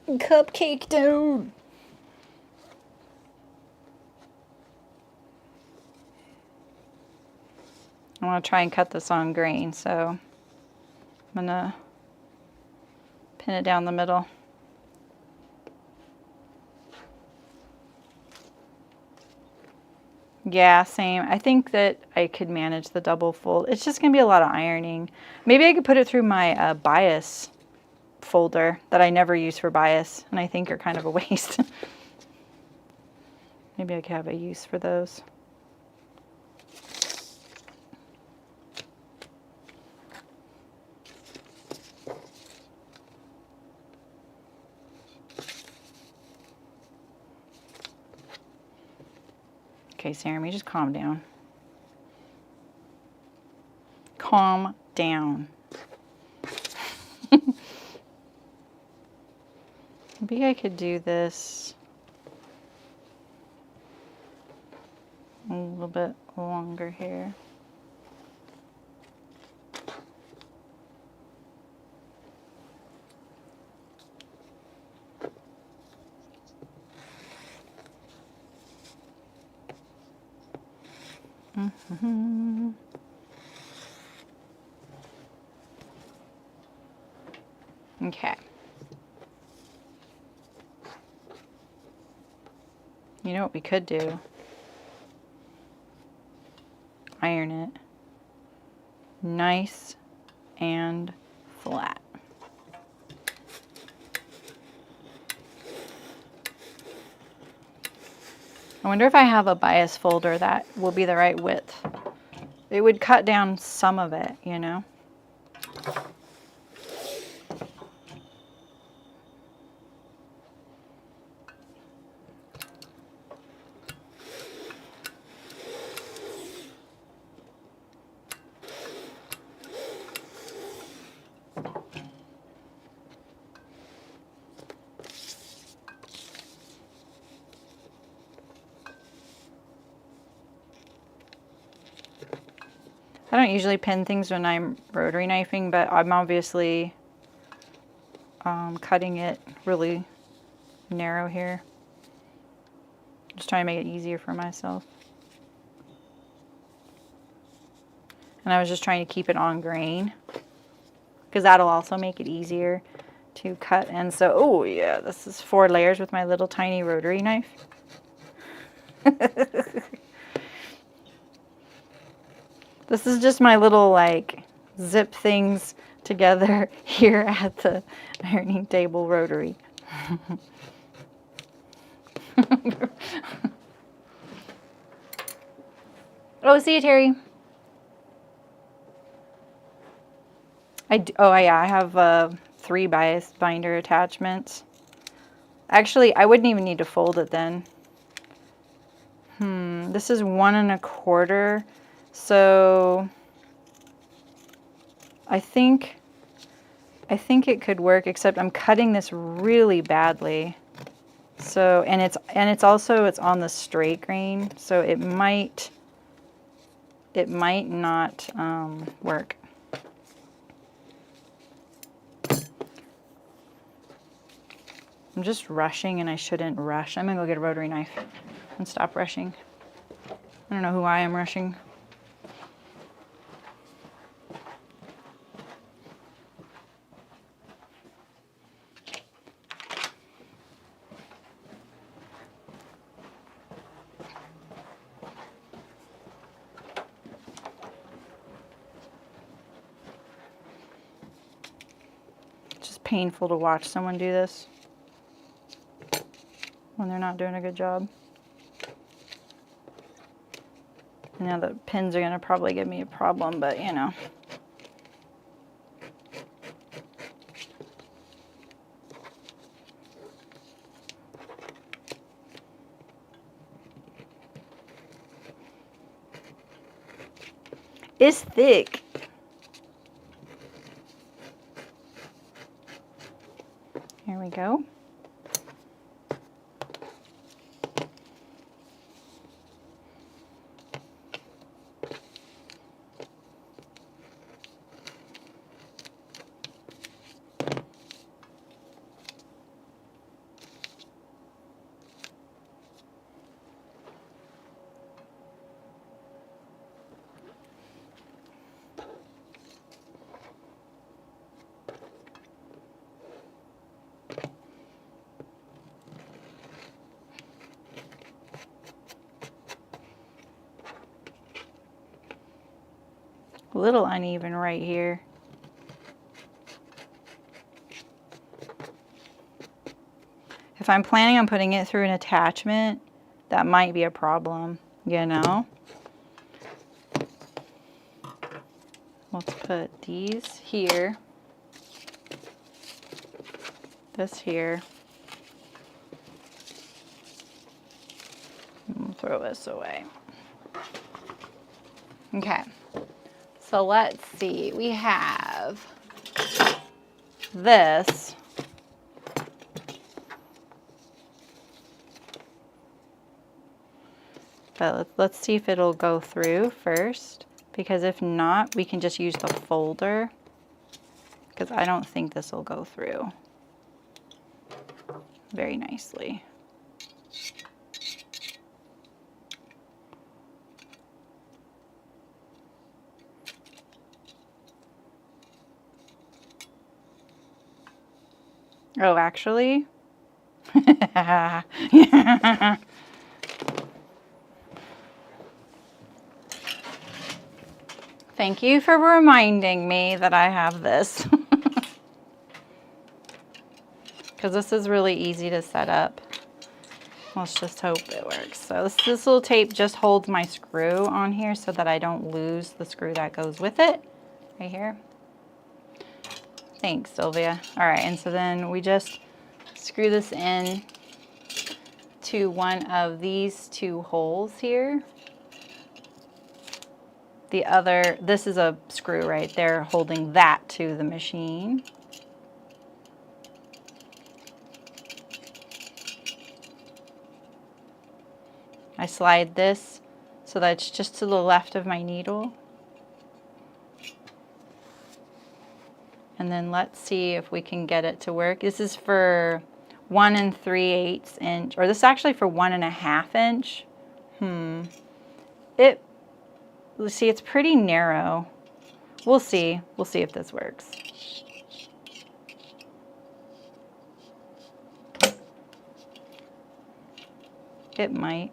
Cupcake down. I want to try and cut this on grain, so I'm going to pin it down the middle. Yeah, same. I think that I could manage the double fold. It's just going to be a lot of ironing. Maybe I could put it through my bias folder that I never use for bias, and I think are kind of a waste. Maybe I could have a use for those. Okay, Saremy, just calm down. Calm down. Maybe I could do this A little bit longer here. Okay. You know what we could do? Iron it nice and flat. I wonder if I have a bias folder that will be the right width. It would cut down some of it, you know? I don't usually pin things when I'm rotary knifing, but I'm obviously cutting it really narrow here. Just trying to make it easier for myself. And I was just trying to keep it on grain, because that'll also make it easier to cut. And so, oh yeah, this is 4 layers with my little tiny rotary knife. This is just my little, like, zip things together here at the ironing table rotary. Oh, see you, Terry. Oh yeah, I have 3 bias binder attachments. Actually, I wouldn't even need to fold it then. This is 1 1/4. So I think it could work, except I'm cutting this really badly. So, and it's also on the straight grain, so it might not work. I'm just rushing, and I shouldn't rush. I'm gonna go get a rotary knife and stop rushing. I don't know who I am rushing. It's just painful to watch someone do this when they're not doing a good job. Now the pins are going to probably give me a problem, but you know. It's thick. Here we go. A little uneven right here. If I'm planning on putting it through an attachment, that might be a problem, you know? Let's put these here, this here, and we'll throw this away. Okay, so let's see, we have this. But let's see if it'll go through first, because if not, we can just use the folder, because I don't think this will go through very nicely. Oh, actually? Thank you for reminding me that I have this. Because this is really easy to set up. Let's just hope it works. So this little tape just holds my screw on here so that I don't lose the screw that goes with it. Right here. Thanks, Sylvia. All right, and so then we just screw this in to one of these two holes here. The other, this is a screw right there holding that to the machine. I slide this so that it's just to the left of my needle. And then let's see if we can get it to work. This is for 1 3/8 inch, or this is actually for 1 1/2 inch. Let's see, it's pretty narrow. We'll see. We'll see if this works. It might.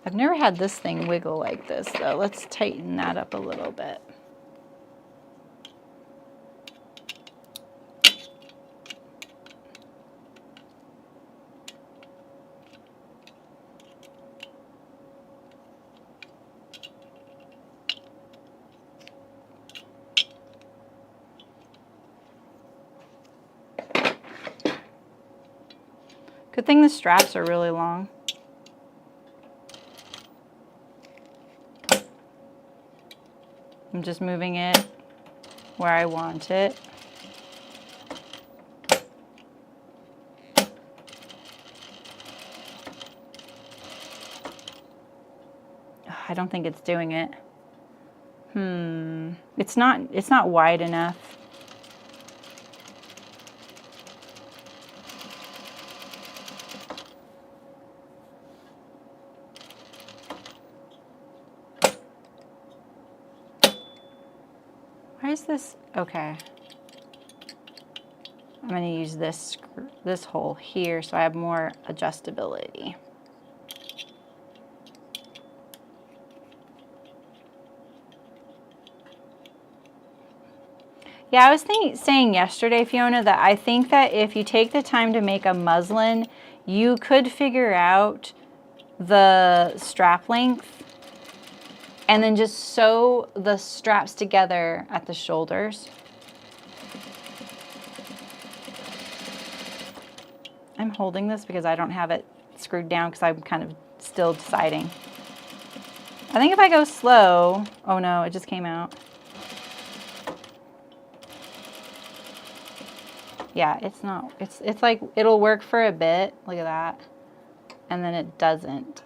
I've never had this thing wiggle like this though. Let's tighten that up a little bit. Good thing the straps are really long. I'm just moving it where I want it. I don't think it's doing it. It's not wide enough. Why is this? Okay. I'm going to use this hole here so I have more adjustability. Yeah, I was saying yesterday, Fiona, that I think that if you take the time to make a muslin, you could figure out the strap length and then just sew the straps together at the shoulders. I'm holding this because I don't have it screwed down because I'm kind of still deciding. I think if I go slow, oh no, it just came out. Yeah, it's like, it'll work for a bit, look at that, and then it doesn't.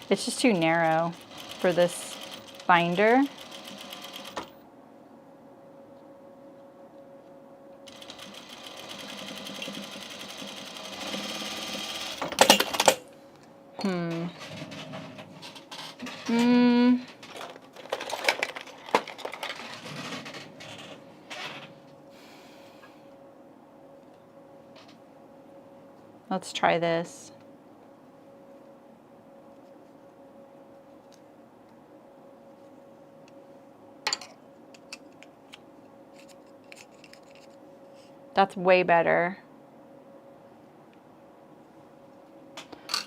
It's just too narrow for this binder. Let's try this. That's way better.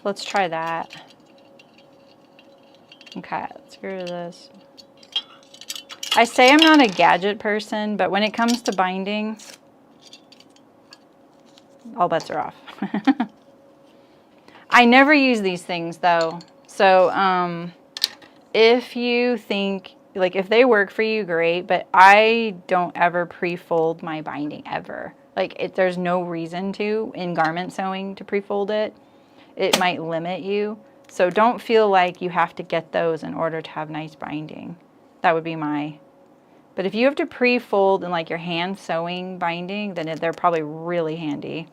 Let's try that. Okay, let's get rid of this. I say I'm not a gadget person, but when it comes to binding, all bets are off. I never use these things though. So if you think like if they work for you, great, but I don't ever pre-fold my binding ever. Like there's no reason to in garment sewing to pre-fold it. It might limit you. So don't feel like you have to get those in order to have nice binding. That would be my, but if you have to pre-fold in like your hand sewing binding, then they're probably really handy.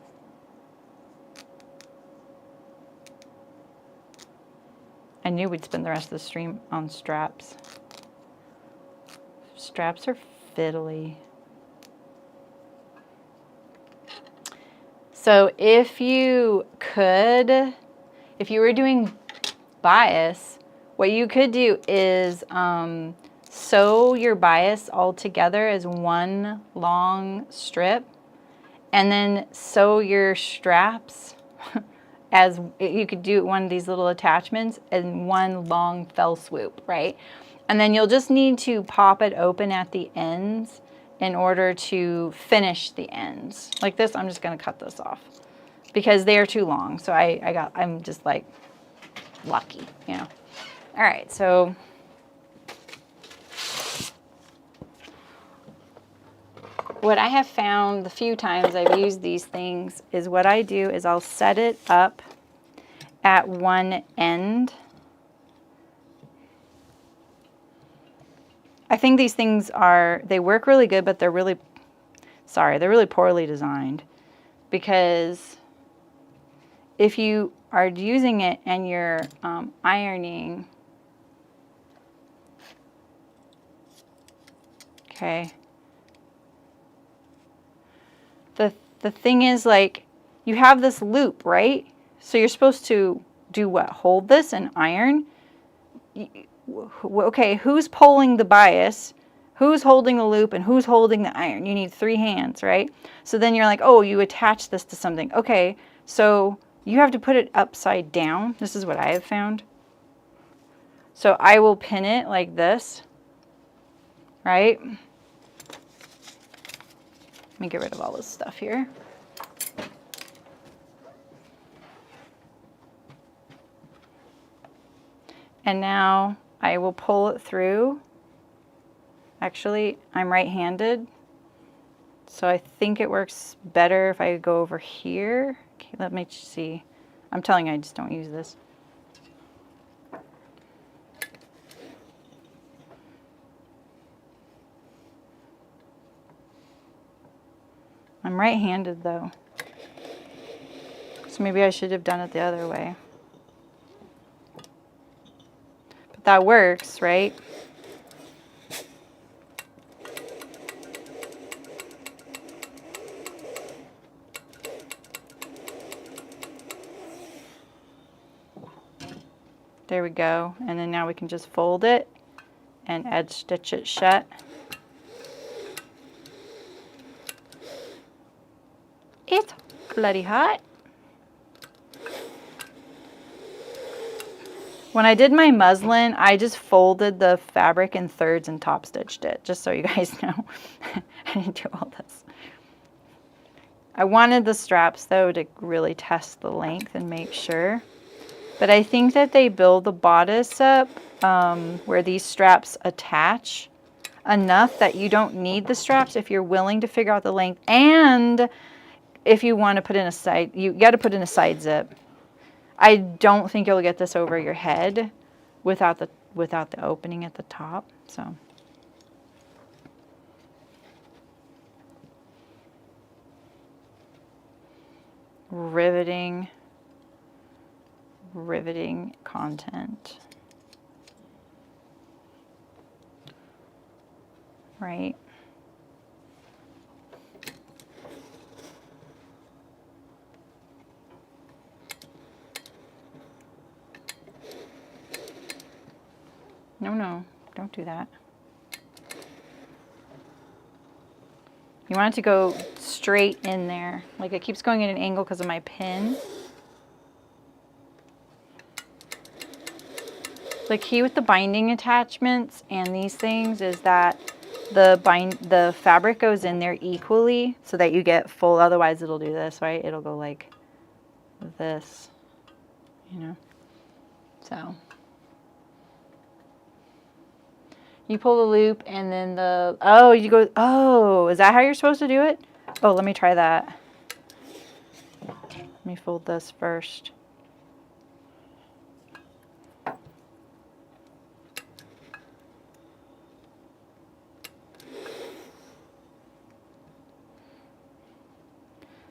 I knew we'd spend the rest of the stream on straps. Straps are fiddly. So if you were doing bias, what you could do is sew your bias all together as one long strip, and then sew your straps as you could do one of these little attachments in one long fell swoop, right? And then you'll just need to pop it open at the ends in order to finish the ends. Like this, I'm just gonna cut this off because they are too long. So I'm just like lucky, you know. All right, so what I have found the few times I've used these things is what I do is I'll set it up at one end. I think these things they work really good, but they're really poorly designed, because if you are using it and you're ironing, okay, the thing is, like, you have this loop, right? So you're supposed to do what? Hold this and iron? Okay, who's pulling the bias? Who's holding the loop and who's holding the iron? You need 3 hands, right? So then you're like, oh, you attach this to something. Okay, so you have to put it upside down. This is what I have found. So I will pin it like this, right? Let me get rid of all this stuff here. And now I will pull it through. Actually, I'm right-handed, so I think it works better if I go over here. Okay, let me see. I'm telling you, I just don't use this. I'm right-handed though, so maybe I should have done it the other way. But that works, right? There we go. And then now we can just fold it and edge stitch it shut. It's bloody hot. When I did my muslin, I just folded the fabric in thirds and top stitched it, just so you guys know. I didn't do all this. I wanted the straps though to really test the length and make sure. But I think that they build the bodice up where these straps attach enough that you don't need the straps if you're willing to figure out the length. And if you want to put in a side, you got to put in a side zip. I don't think you'll get this over your head without the opening at the top. So riveting content. Right? No, don't do that. You want it to go straight in there. Like it keeps going at an angle because of my pin. The key with the binding attachments and these things is that the fabric goes in there equally so that you get full, otherwise it'll do this, right? It'll go like this, you know? So You pull the loop and then oh, you go, oh, is that how you're supposed to do it? Oh, let me try that. Let me fold this first.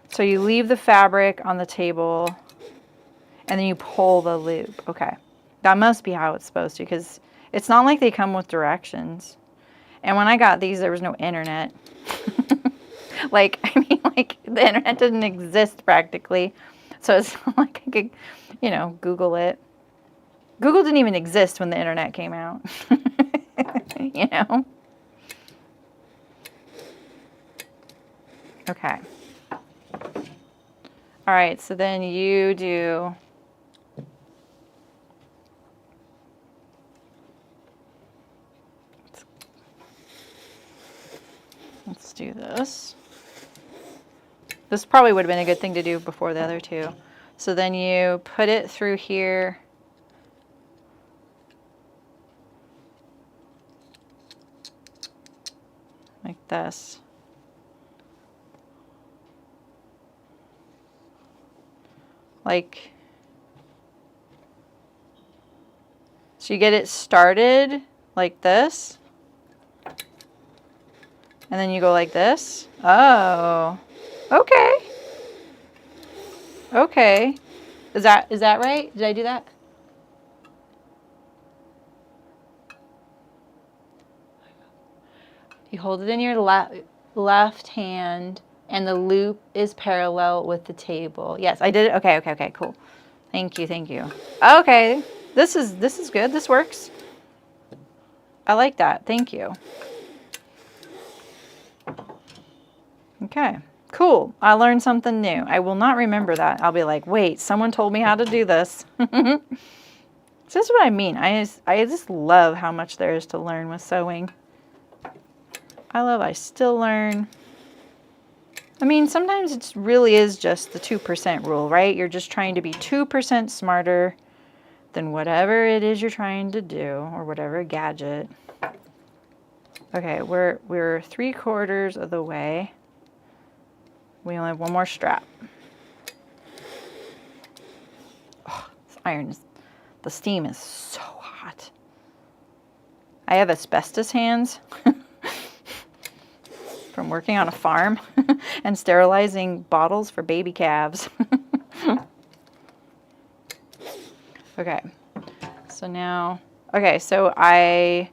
So you leave the fabric on the table and then you pull the loop. Okay. That must be how it's supposed to, because it's not like they come with directions. And when I got these, there was no internet. Like, I mean, like, the internet didn't exist practically. So it's not like I could, you know, Google it. Google didn't even exist when the internet came out. You know? Okay. All right, so then you do, let's do this. This probably would have been a good thing to do before the other two. So then you put it through here. Like this. Like, so you get it started like this, and then you go like this. Oh, okay. Okay. Is that right? Did I do that? You hold it in your left hand, and the loop is parallel with the table. Yes, I did it. Okay, okay, okay, cool. Thank you, thank you. Okay, this is good. This works. I like that. Thank you. Okay, cool. I learned something new. I will not remember that. I'll be like, wait, someone told me how to do this. So that's what I mean. I just love how much there is to learn with sewing. I still learn. I mean, sometimes it really is just the 2% rule, right? You're just trying to be 2% smarter than whatever it is you're trying to do, or whatever gadget. Okay, we're 3/4 of the way. We only have one more strap. Oh, this iron is, the steam is so hot. I have asbestos hands. From working on a farm and sterilizing bottles for baby calves. Okay, so now, okay, so I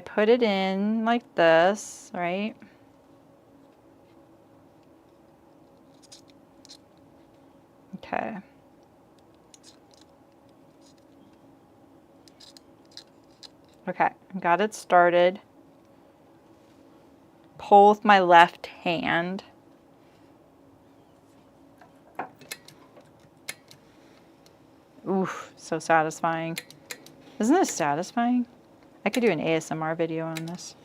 put it in like this, right? Okay. Okay, got it started. Pull with my left hand. Oof, so satisfying. Isn't this satisfying? I could do an ASMR video on this.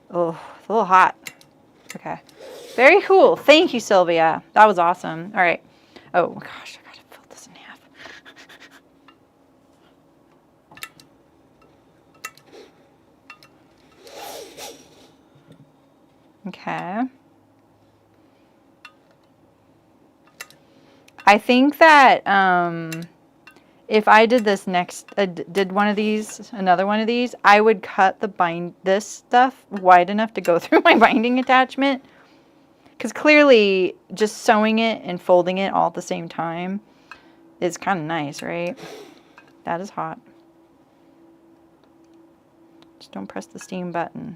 Oh, it's a little hot. Okay. Very cool. Thank you, Sylvia. That was awesome. All right. Oh my gosh, I gotta fill this in half. Okay. I think that if I did this next, did one of these, another one of these, I would cut this stuff wide enough to go through my binding attachment. Because clearly just sewing it and folding it all at the same time is kind of nice, right? That is hot. Just don't press the steam button.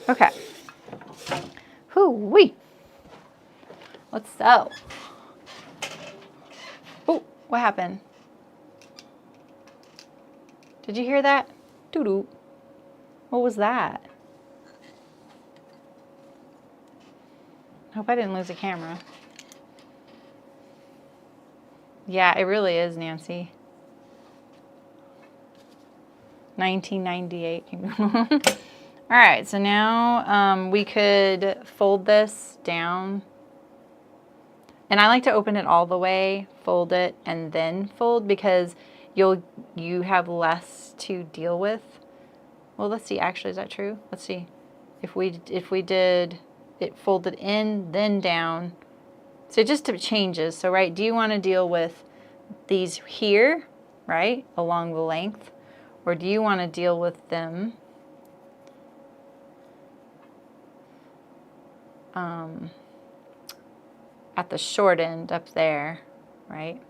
Okay. Hoo-wee. Let's sew. Oh, what happened? Did you hear that? Doo-doo. What was that? Hope I didn't lose the camera. Yeah, it really is, Nancy. 1998. All right, so now we could fold this down And I like to open it all the way, fold it, and then fold, because you have less to deal with. Well, let's see, actually, is that true? Let's see. If we did it folded in, then down. So it just changes. So, right, do you want to deal with these here, right, along the length? Or do you want to deal with them at the short end up there, right?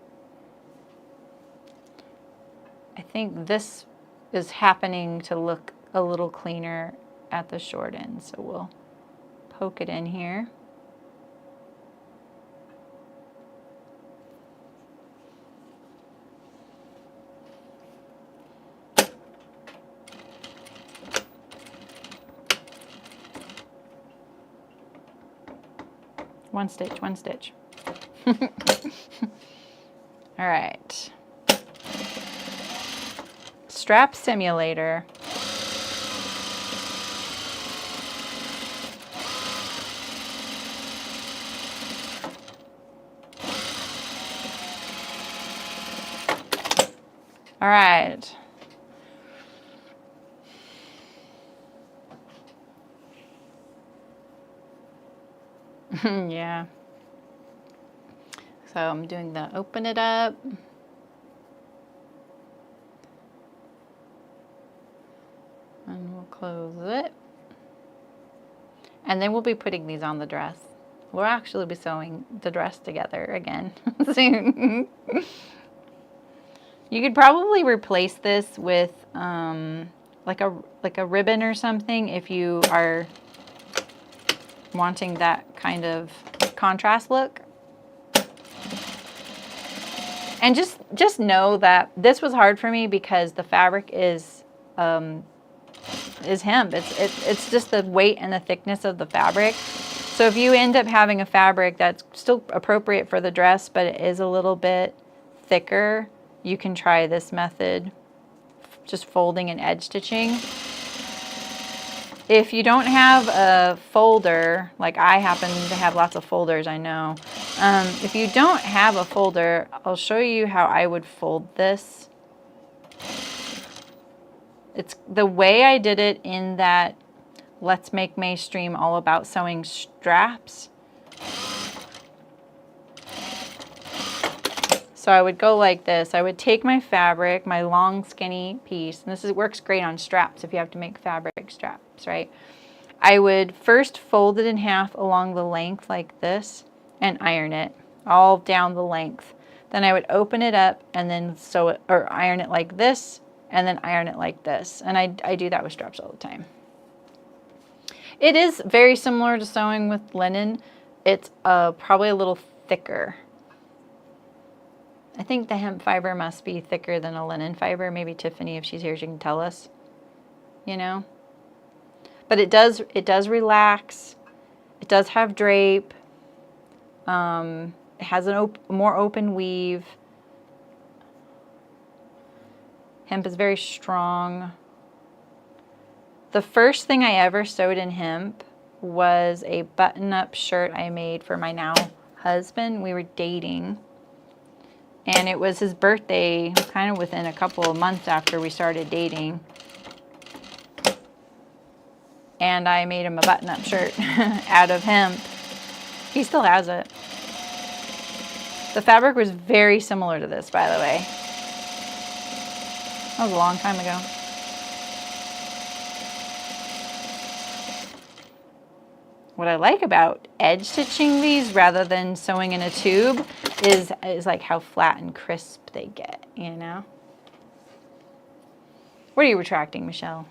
I think this is happening to look a little cleaner at the short end. So we'll poke it in here. One stitch, one stitch. All right. Strap simulator. All right. Yeah. So I'm doing the open it up. And we'll close it. And then we'll be putting these on the dress. We'll actually be sewing the dress together again soon. You could probably replace this with like a ribbon or something if you are wanting that kind of contrast look. And just know that this was hard for me because the fabric is hemp. It's just the weight and the thickness of the fabric. So if you end up having a fabric that's still appropriate for the dress, but it is a little bit thicker, you can try this method, just folding and edge stitching. If you don't have a folder, like I happen to have lots of folders, I know. If you don't have a folder, I'll show you how I would fold this. It's the way I did it in that Let's Make May stream all about sewing straps. So I would go like this. I would take my fabric, my long skinny piece, and works great on straps if you have to make fabric straps, right? I would first fold it in half along the length like this and iron it all down the length. Then I would open it up and then sew it or iron it like this and then iron it like this. And I do that with straps all the time. It is very similar to sewing with linen. It's probably a little thicker. I think the hemp fiber must be thicker than a linen fiber. Maybe Tiffany, if she's here, she can tell us, you know. But it does relax. It does have drape. It has a more open weave. Hemp is very strong. The first thing I ever sewed in hemp was a button-up shirt I made for my now husband. We were dating. And it was his birthday, kind of within a couple of months after we started dating. And I made him a button-up shirt out of hemp. He still has it. The fabric was very similar to this, by the way. That was a long time ago. What I like about edge stitching these rather than sewing in a tube is like how flat and crisp they get, you know? What are you retracting, Michelle?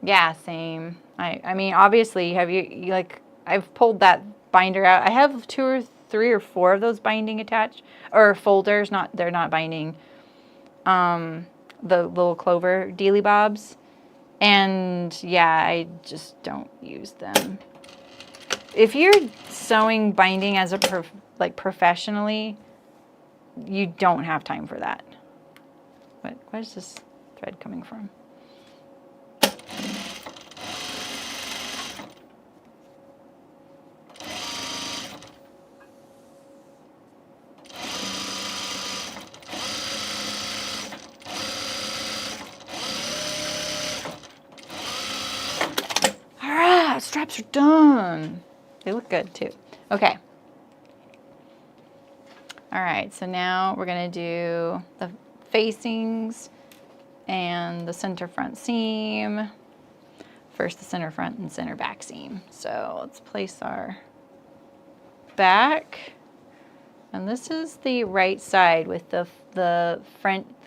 Yeah, same. I mean, obviously, you like, I've pulled that binder out. I have 2 or 3 or 4 of those binding attached, or folders, they're not binding, the little clover dealy bobs. And yeah, I just don't use them. If you're sewing binding as like professionally, you don't have time for that. Where's this thread coming from? straps are done. They look good too. Okay. All right, so now we're gonna do the facings and the center front seam. First the center front and center back seam. So let's place our back. And this is the right side with the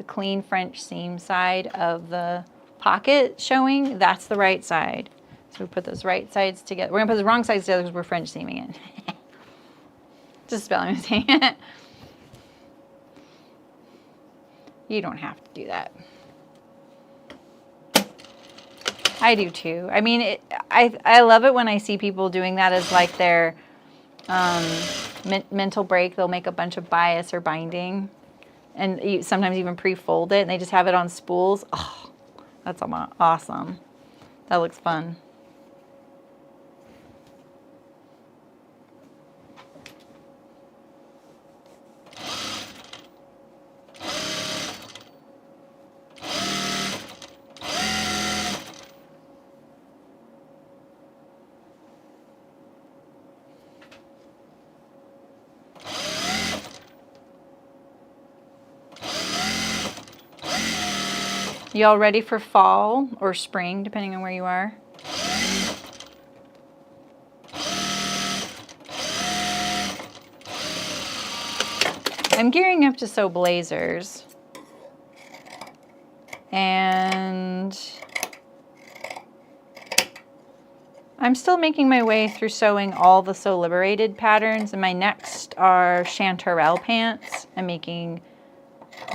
clean French seam side of the pocket showing. That's the right side. So we put those right sides together. We're gonna put the wrong sides together because we're French seaming it. Just a spelling mistake. You don't have to do that. I do too. I mean, I love it when I see people doing that as like their mental break. They'll make a bunch of bias or binding and sometimes even pre-fold it and they just have it on spools. Oh, that's awesome. That looks fun. Y'all ready for fall or spring, depending on where you are? I'm gearing up to sew blazers. And I'm still making my way through sewing all the Sew Liberated patterns. And my next are chanterelle pants. I'm making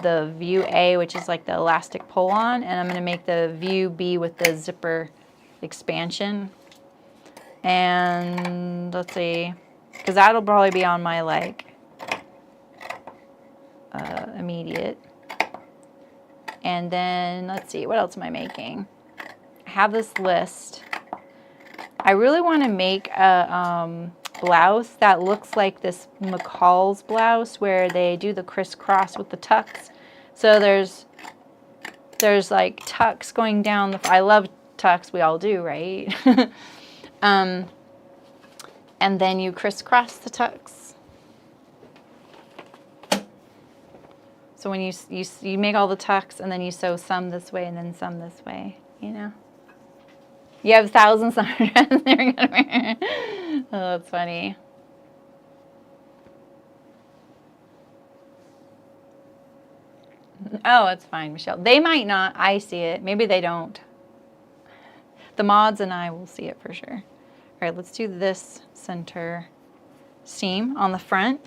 the view A, which is like the elastic pull-on, and I'm going to make the view B with the zipper expansion. And let's see, because that'll probably be on my like immediate. And then let's see, what else am I making? I have this list. I really want to make a blouse that looks like this McCall's blouse where they do the crisscross with the tucks. So there's like tucks going down the, I love tucks, we all do, right? And then you crisscross the tucks. So when you make all the tucks and then you sew some this way and then some this way, you know? You have thousands of dresses you're gonna wear. Oh, that's funny. Oh, it's fine, Michelle. They might not. I see it. Maybe they don't. The mods and I will see it for sure. All right, let's do this center seam on the front.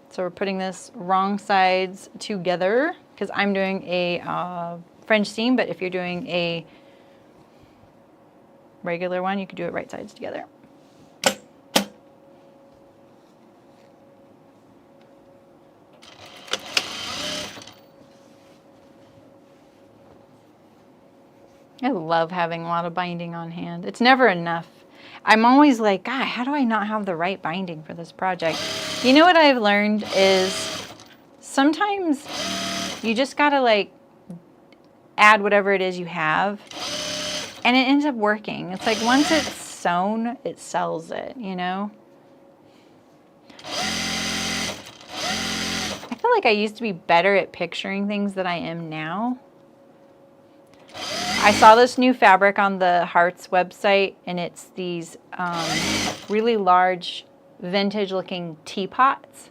So we're putting this wrong sides together because I'm doing a French seam, but if you're doing a regular one, you could do it right sides together. I love having a lot of binding on hand. It's never enough. I'm always like, God, how do I not have the right binding for this project? You know what I've learned is sometimes you just gotta like add whatever it is you have and it ends up working. It's like once it's sewn, it sells it, you know? I feel like I used to be better at picturing things than I am now. I saw this new fabric on the Hearts website, and it's these really large vintage looking teapots.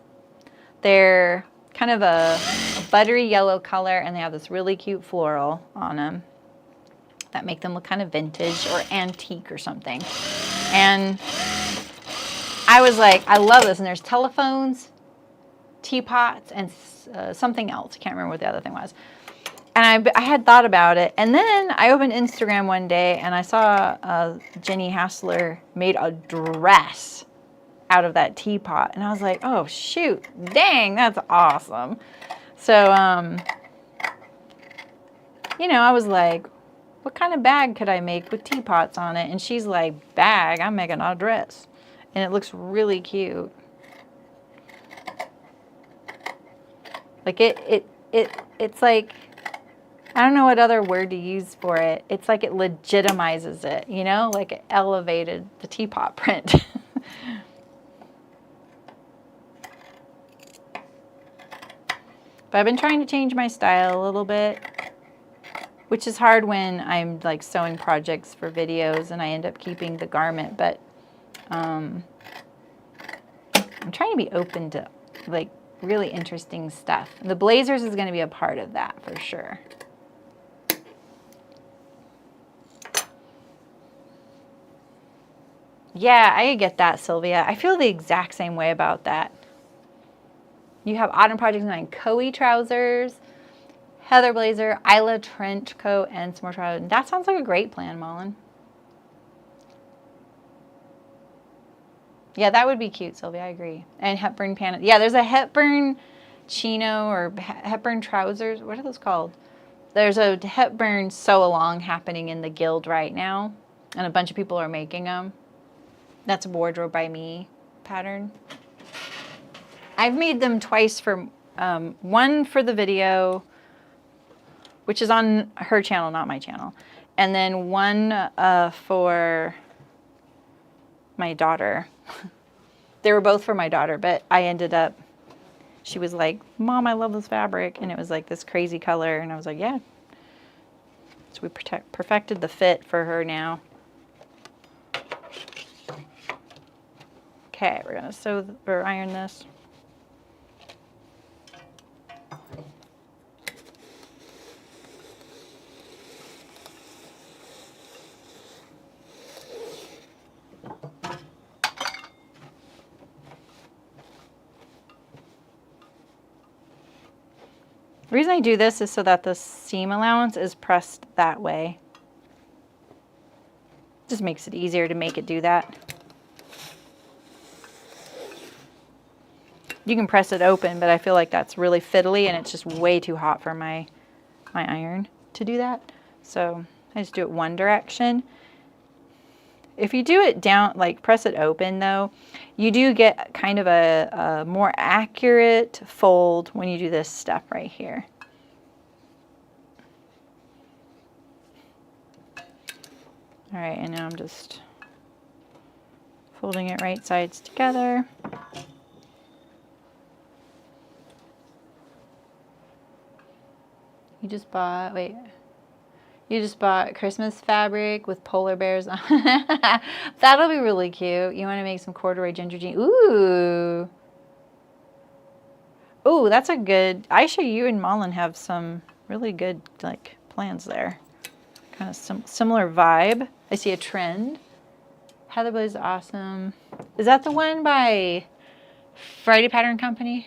They're kind of a buttery yellow color, and they have this really cute floral on them that make them look kind of vintage or antique or something. And I was like, I love this. And there's telephones, teapots, and something else. I can't remember what the other thing was. And I had thought about it. And then I opened Instagram one day and I saw Jenny Hassler made a dress out of that teapot. And I was like, oh, shoot, dang, that's awesome. So, you know, I was like, what kind of bag could I make with teapots on it? And she's like, bag, I'm making a dress. And it looks really cute. Like it's like, I don't know what other word to use for it. It's like it legitimizes it, you know, like it elevated the teapot print. But I've been trying to change my style a little bit, which is hard when I'm like sewing projects for videos and I end up keeping the garment. But I'm trying to be open to like really interesting stuff. The blazers is going to be a part of that for sure. Yeah, I get that, Sylvia. I feel the exact same way about that. You have Autumn Project 9 Coe trousers, Heather blazer, Isla trench coat, and some more trousers. That sounds like a great plan, Mullen. Yeah, that would be cute, Sylvia. I agree. And Hepburn pants. Yeah, there's a Hepburn chino or Hepburn trousers. What are those called? There's a Hepburn sew-along happening in the Guild right now, and a bunch of people are making them. That's a Wardrobe by Me pattern. I've made them twice for, one for the video, which is on her channel, not my channel. And then one for my daughter. They were both for my daughter, but I ended up, she was like, Mom, I love this fabric. And it was like this crazy color. And I was like, yeah. So we perfected the fit for her now. Okay, we're gonna sew or iron this. The reason I do this is so that the seam allowance is pressed that way. Just makes it easier to make it do that. You can press it open, but I feel like that's really fiddly and it's just way too hot for my iron to do that. So I just do it one direction. If you do it down, like press it open though, you do get kind of a more accurate fold when you do this step right here. All right, and now I'm just folding it right sides together. You just bought, wait. You just bought Christmas fabric with polar bears on. That'll be really cute. You want to make some corduroy ginger jean. Ooh. Ooh, that's a good, Aisha, you and Malin have some really good like plans there. Kind of similar vibe. I see a trend. Heather Blaze is awesome. Is that the one by Friday Pattern Company?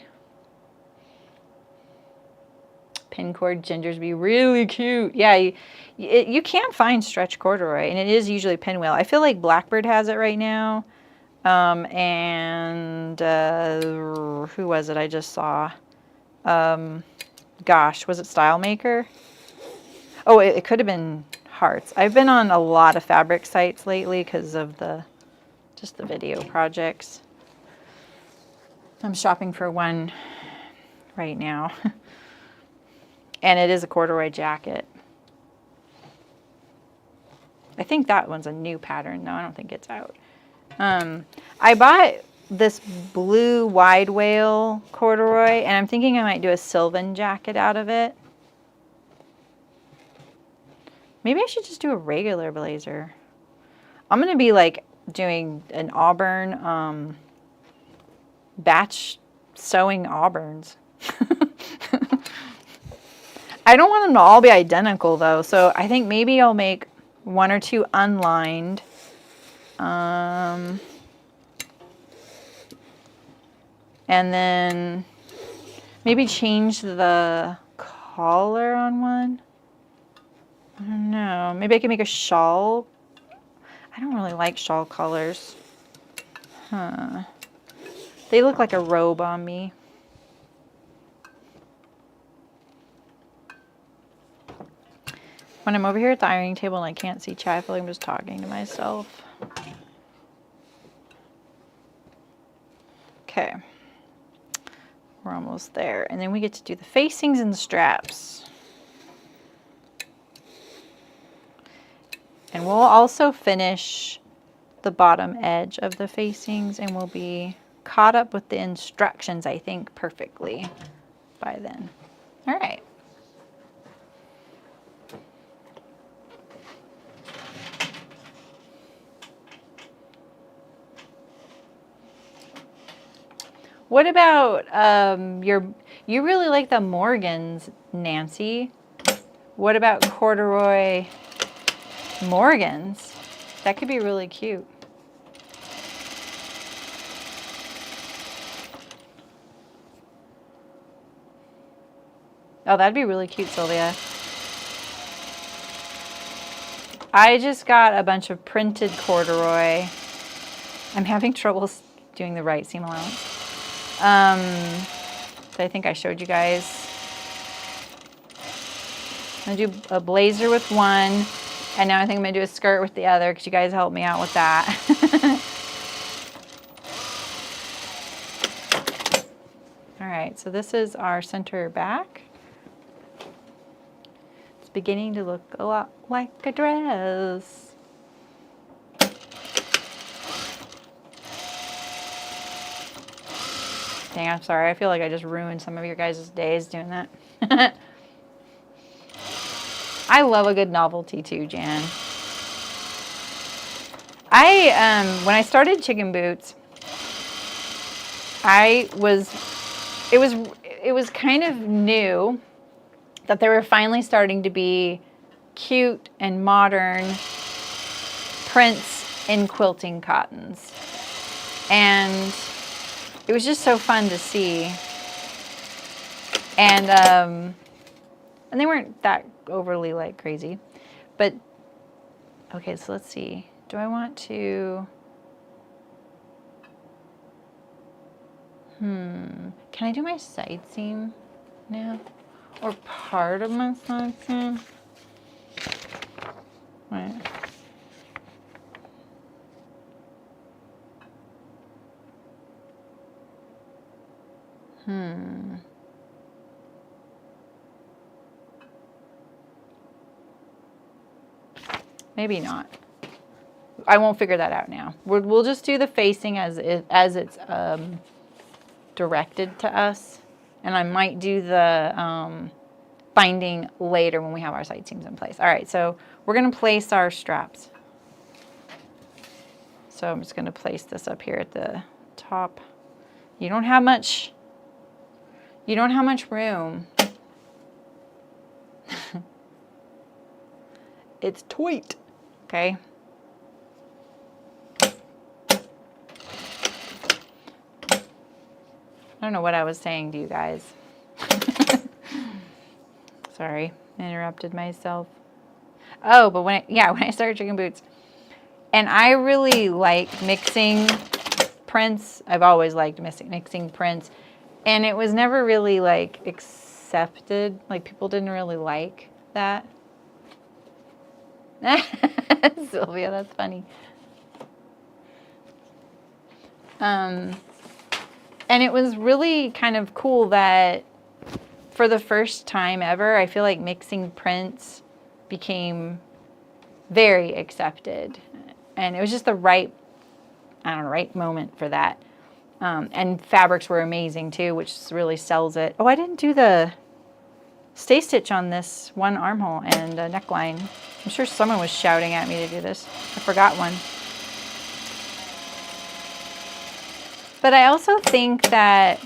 Pin cord gingers be really cute. Yeah, you can find stretch corduroy, and it is usually pinwheel. I feel like Blackbird has it right now. And who was it I just saw? Gosh, was it Style Maker? Oh, it could have been Hearts. I've been on a lot of fabric sites lately because of just the video projects. I'm shopping for one right now. And it is a corduroy jacket. I think that one's a new pattern, though. I don't think it's out. I bought this blue wide wale corduroy, and I'm thinking I might do a Sylvan jacket out of it. Maybe I should just do a regular blazer. I'm going to be like doing an auburn, batch sewing auburns. I don't want them to all be identical though, so I think maybe I'll make one or two unlined. And then maybe change the collar on one. I don't know. Maybe I can make a shawl. I don't really like shawl colors. Huh. They look like a robe on me. When I'm over here at the ironing table and I can't see chat, I feel like I'm just talking to myself. Okay. We're almost there. And then we get to do the facings and the straps. And we'll also finish the bottom edge of the facings, and we'll be caught up with the instructions, I think, perfectly by then. All right. What about you really like the Morgans, Nancy. What about corduroy Morgans? That could be really cute. Oh, that'd be really cute, Sylvia. I just got a bunch of printed corduroy. I'm having trouble doing the right seam allowance. So I think I showed you guys. I'm gonna do a blazer with one, and now I think I'm gonna do a skirt with the other because you guys helped me out with that. All right, so this is our center back. It's beginning to look a lot like a dress. Dang, I'm sorry. I feel like I just ruined some of your guys' days doing that. I love a good novelty too, Jan. When I started Chicken Boots, it was kind of new that they were finally starting to be cute and modern prints in quilting cottons. And it was just so fun to see. And they weren't that overly like crazy. But okay, so let's see. Do I want to can I do my side seam now? Or part of my side seam? Right. Maybe not. I won't figure that out now. We'll just do the facing as it's directed to us, and I might do the binding later when we have our side seams in place. All right, so we're going to place our straps. So I'm just going to place this up here at the top. You don't have much room. It's tight. Okay. I don't know what I was saying to you guys. Sorry, I interrupted myself. Oh, but when I started Chicken Boots, and I really like mixing prints. I've always liked mixing prints, and it was never really like accepted. Like people didn't really like that. Sylvia, that's funny. And it was really kind of cool that for the first time ever, I feel like mixing prints became very accepted. And it was just the right moment for that. And fabrics were amazing too, which really sells it. Oh, I didn't do the stay stitch on this one armhole and neckline. I'm sure someone was shouting at me to do this. I forgot one. But I also think that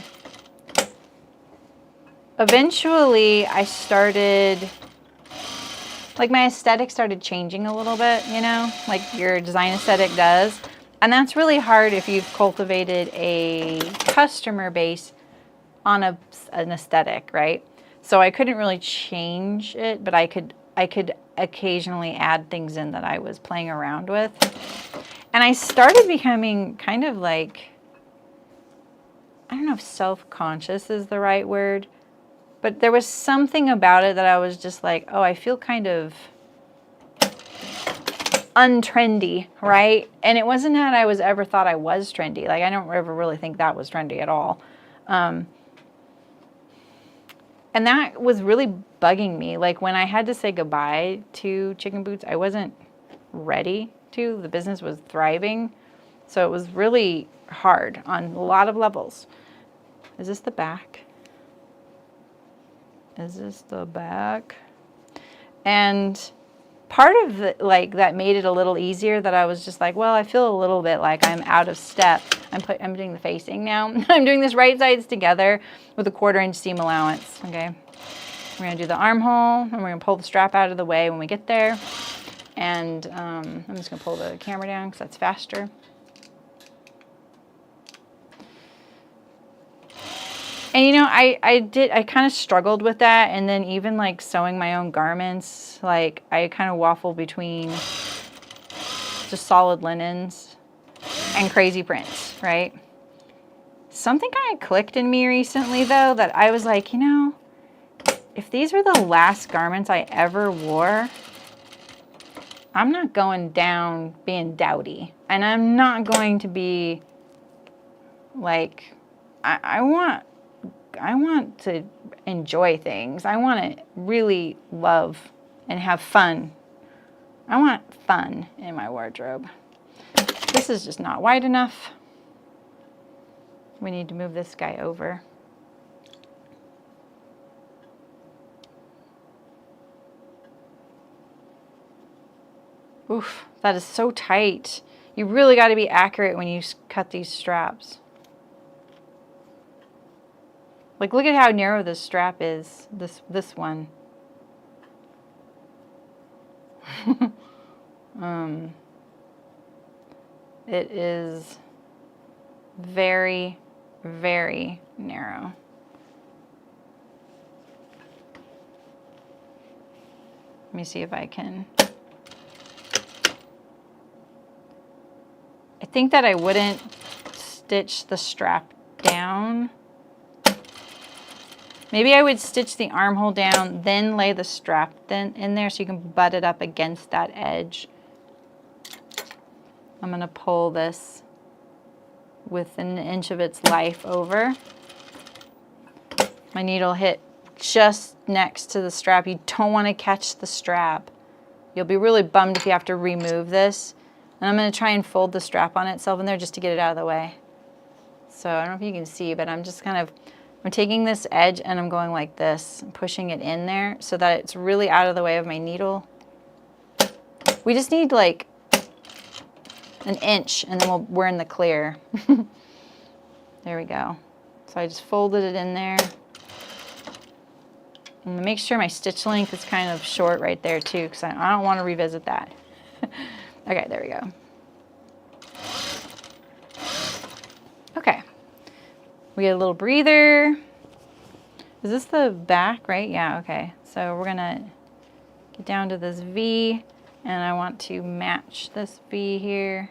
eventually I started, like my aesthetic started changing a little bit, you know, like your design aesthetic does. And that's really hard if you've cultivated a customer base on an aesthetic, right? So I couldn't really change it, but I could occasionally add things in that I was playing around with. And I started becoming kind of like, I don't know if self-conscious is the right word, but there was something about it that I was just like, oh, I feel kind of untrendy, right? And it wasn't that I was ever thought I was trendy. Like I don't ever really think that was trendy at all. And that was really bugging me. Like when I had to say goodbye to Chicken Boots, I wasn't ready to. The business was thriving. So it was really hard on a lot of levels. Is this the back? Is this the back? And part of the, like, that made it a little easier, that I was just like, well, I feel a little bit like I'm out of step. I'm doing the facing now. I'm doing this right sides together with a 1/4 inch seam allowance. Okay. We're going to do the armhole, and we're going to pull the strap out of the way when we get there. And I'm just going to pull the camera down because that's faster. And you know, I kind of struggled with that, and then even like sewing my own garments, like I kind of waffled between just solid linens and crazy prints, right? Something kind of clicked in me recently though, that I was like, you know, if these were the last garments I ever wore, I'm not going down being dowdy, and I'm not going to be like, I want to enjoy things. I want to really love and have fun. I want fun in my wardrobe. This is just not wide enough. We need to move this guy over. Oof, that is so tight. You really got to be accurate when you cut these straps. Like, look at how narrow this strap is, this one. It is very, very narrow. Let me see if I can. I think that I wouldn't stitch the strap down. Maybe I would stitch the armhole down, then lay the strap in there so you can butt it up against that edge. I'm going to pull this within 1 inch of its life over. My needle hit just next to the strap. You don't want to catch the strap. You'll be really bummed if you have to remove this. And I'm going to try and fold the strap on itself in there just to get it out of the way. So I don't know if you can see, but I'm just kind of, I'm taking this edge and I'm going like this, pushing it in there so that it's really out of the way of my needle. We just need like 1 inch and then we're in the clear. There we go. So I just folded it in there. I'm going to make sure my stitch length is kind of short right there too, because I don't want to revisit that. Okay, there we go. Okay. We get a little breather. Is this the back, right? Yeah, okay. So we're going to get down to this V, and I want to match this V here.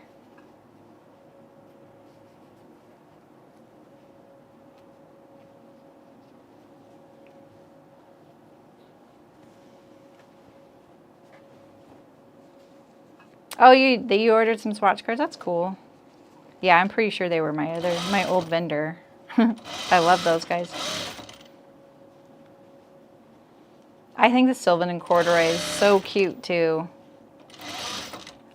Oh, you ordered some swatch cards? That's cool. Yeah, I'm pretty sure they were my old vendor. I love those guys. I think the Sylvan and Corduroy is so cute too.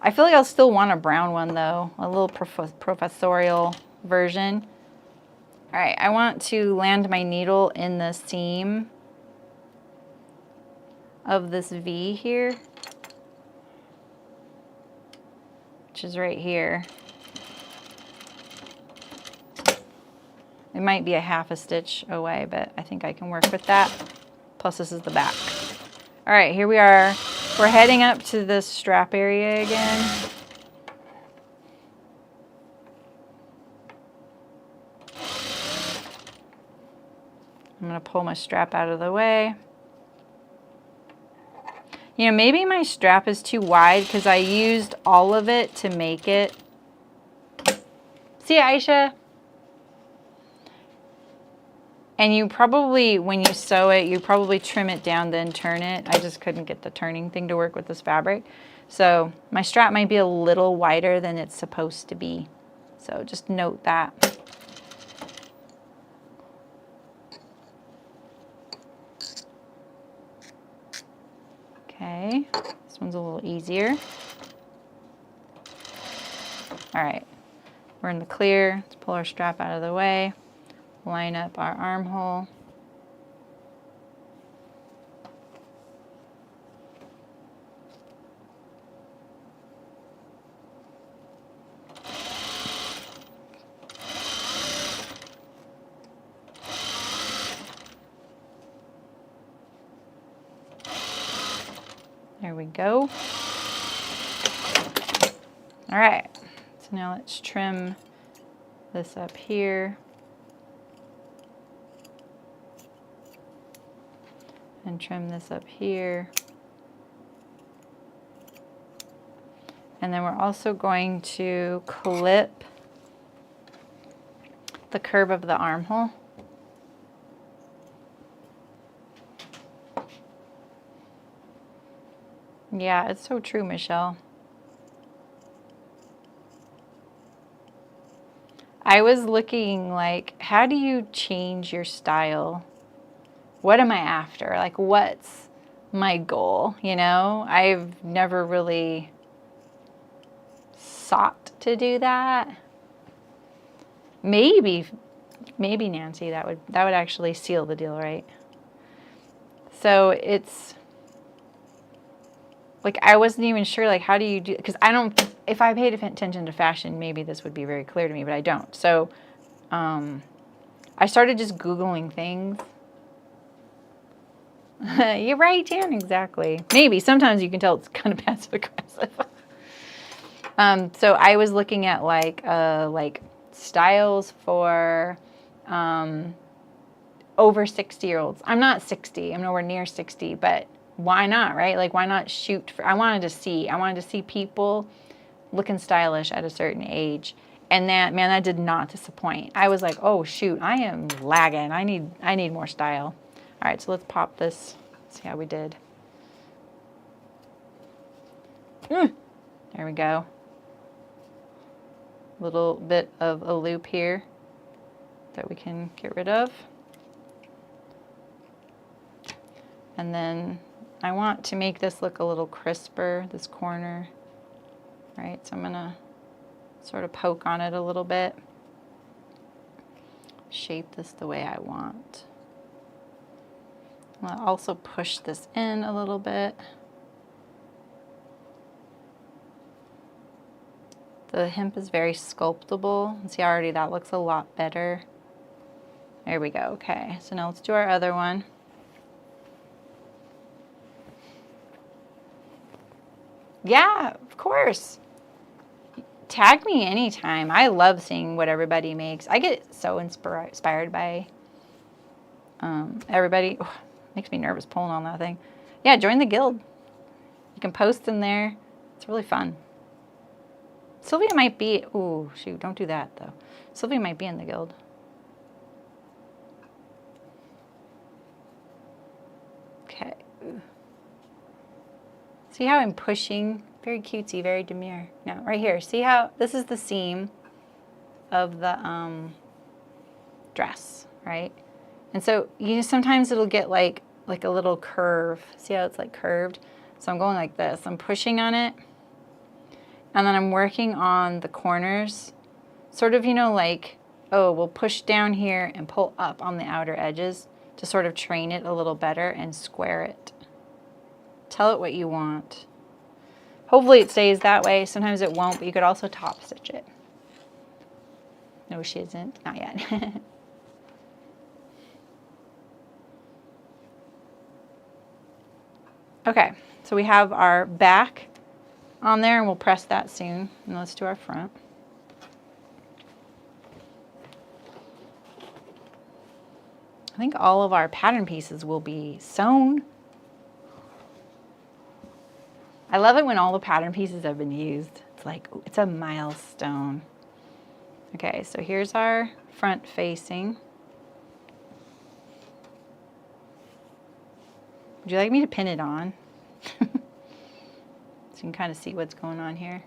I feel like I'll still want a brown one though, a little professorial version. All right, I want to land my needle in the seam of this V here, which is right here. It might be a half a stitch away, but I think I can work with that. Plus this is the back. All right, here we are. We're heading up to this strap area again. I'm gonna pull my strap out of the way. You know, maybe my strap is too wide because I used all of it to make it. See ya, Aisha? And you probably, when you sew it, you probably trim it down, then turn it. I just couldn't get the turning thing to work with this fabric. So my strap might be a little wider than it's supposed to be. So just note that. Okay, this one's a little easier. All right, we're in the clear. Let's pull our strap out of the way, line up our armhole. There we go. All right, so now let's trim this up here. And trim this up here. And then we're also going to clip the curve of the armhole. Yeah, it's so true, Michelle. I was looking like, how do you change your style? What am I after? Like, what's my goal? You know, I've never really sought to do that. Maybe Nancy, that would actually seal the deal, right? So it's like, I wasn't even sure, like, how do you do, because I don't, if I paid attention to fashion, maybe this would be very clear to me, but I don't. So I started just Googling things. You're right, Jan, exactly. Maybe, sometimes you can tell it's kind of passive aggressive. So I was looking at like styles for over 60-year-olds. I'm not 60, I'm nowhere near 60, but why not, right? Like, why not shoot for, I wanted to see people looking stylish at a certain age. And that, man, that did not disappoint. I was like, oh shoot, I am lagging. I need more style. All right, so let's pop this. See how we did. There we go. Little bit of a loop here that we can get rid of. And then I want to make this look a little crisper, this corner, right? So I'm gonna sort of poke on it a little bit. Shape this the way I want. I'll also push this in a little bit. The hemp is very sculptable. See, already that looks a lot better. There we go, okay. So now let's do our other one. Yeah, of course. Tag me anytime. I love seeing what everybody makes. I get so inspired by everybody. Ugh, makes me nervous pulling on that thing. Yeah, join the guild. You can post in there. It's really fun. Sylvia might be, ooh, shoot, don't do that though. Sylvia might be in the guild. Okay. See how I'm pushing? Very cutesy, very demure. Now, right here, see how this is the seam of the dress, right? And so sometimes it'll get like a little curve. See how it's like curved? So I'm going like this. I'm pushing on it, and then I'm working on the corners. Sort of, like, oh, we'll push down here and pull up on the outer edges to sort of train it a little better and square it. Tell it what you want. Hopefully it stays that way. Sometimes it won't, but you could also top stitch it. No, she isn't. Not yet. Okay, so we have our back on there, and we'll press that soon. And let's do our front. I think all of our pattern pieces will be sewn. I love it when all the pattern pieces have been used. It's like, it's a milestone. Okay, so here's our front facing. Would you like me to pin it on? So you can kind of see what's going on here.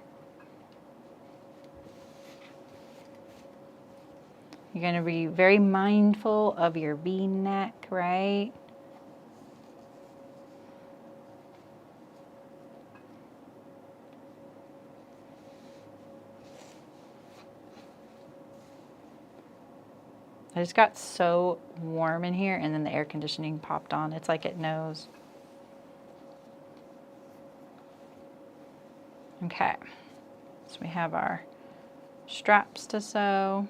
You're going to be very mindful of your V-neck, right? I just got so warm in here, and then the air conditioning popped on. It's like it knows. Okay, so we have our straps to sew.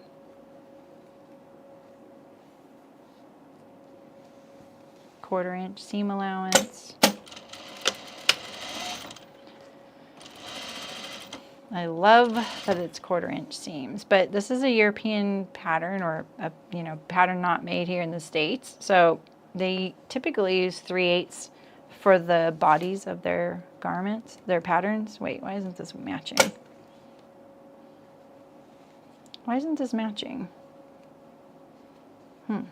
Quarter-inch seam allowance. I love that it's quarter-inch seams, but this is a European pattern, or a pattern not made here in the States. So they typically use 3/8 for the bodies of their garments, their patterns. Wait, why isn't this matching? Why isn't this matching? We're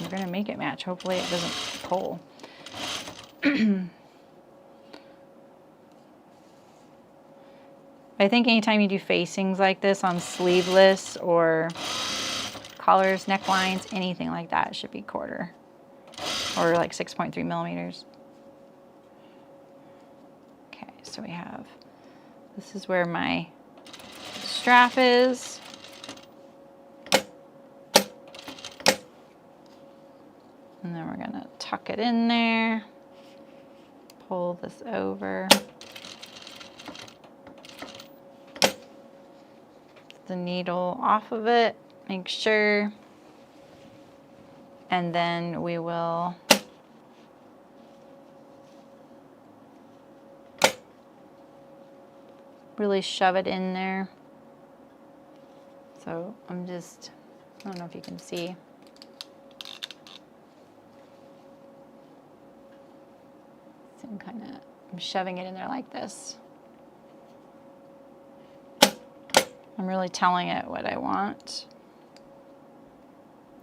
gonna make it match. Hopefully it doesn't pull. I think anytime you do facings like this on sleeveless or collars, necklines, anything like that, it should be quarter or like 6.3 millimeters. Okay, so we have, this is where my strap is. And then we're gonna tuck it in there, pull this over. The needle off of it, make sure, and then we will really shove it in there. So I don't know if you can see. So I'm shoving it in there like this. I'm really telling it what I want.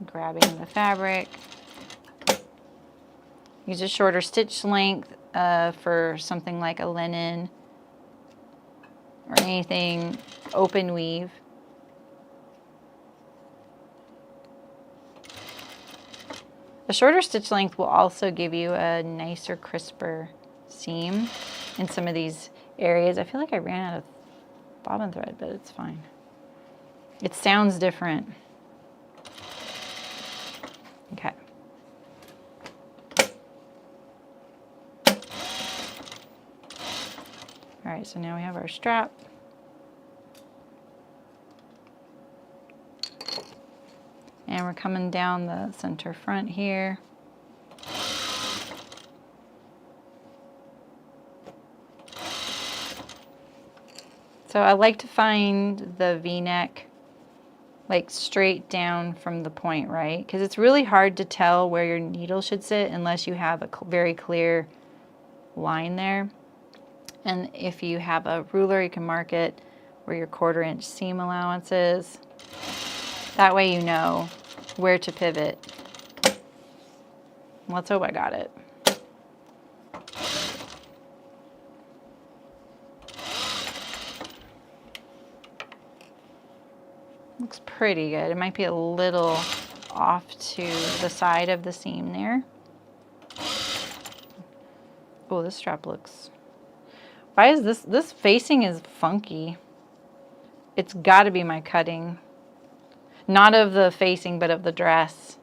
Grabbing the fabric. Use a shorter stitch length for something like a linen or anything open weave. A shorter stitch length will also give you a nicer, crisper seam in some of these areas. I feel like I ran out of bobbin thread, but it's fine. It sounds different. Okay. All right, so now we have our strap. And we're coming down the center front here. So I like to find the V-neck like straight down from the point, right? Because it's really hard to tell where your needle should sit unless you have a very clear line there. And if you have a ruler, you can mark it where your quarter-inch seam allowance is. That way you know where to pivot. Let's hope I got it. Looks pretty good. It might be a little off to the side of the seam there. Oh, this strap looks... Why is this facing is funky? It's got to be my cutting. Not of the facing, but of the dress.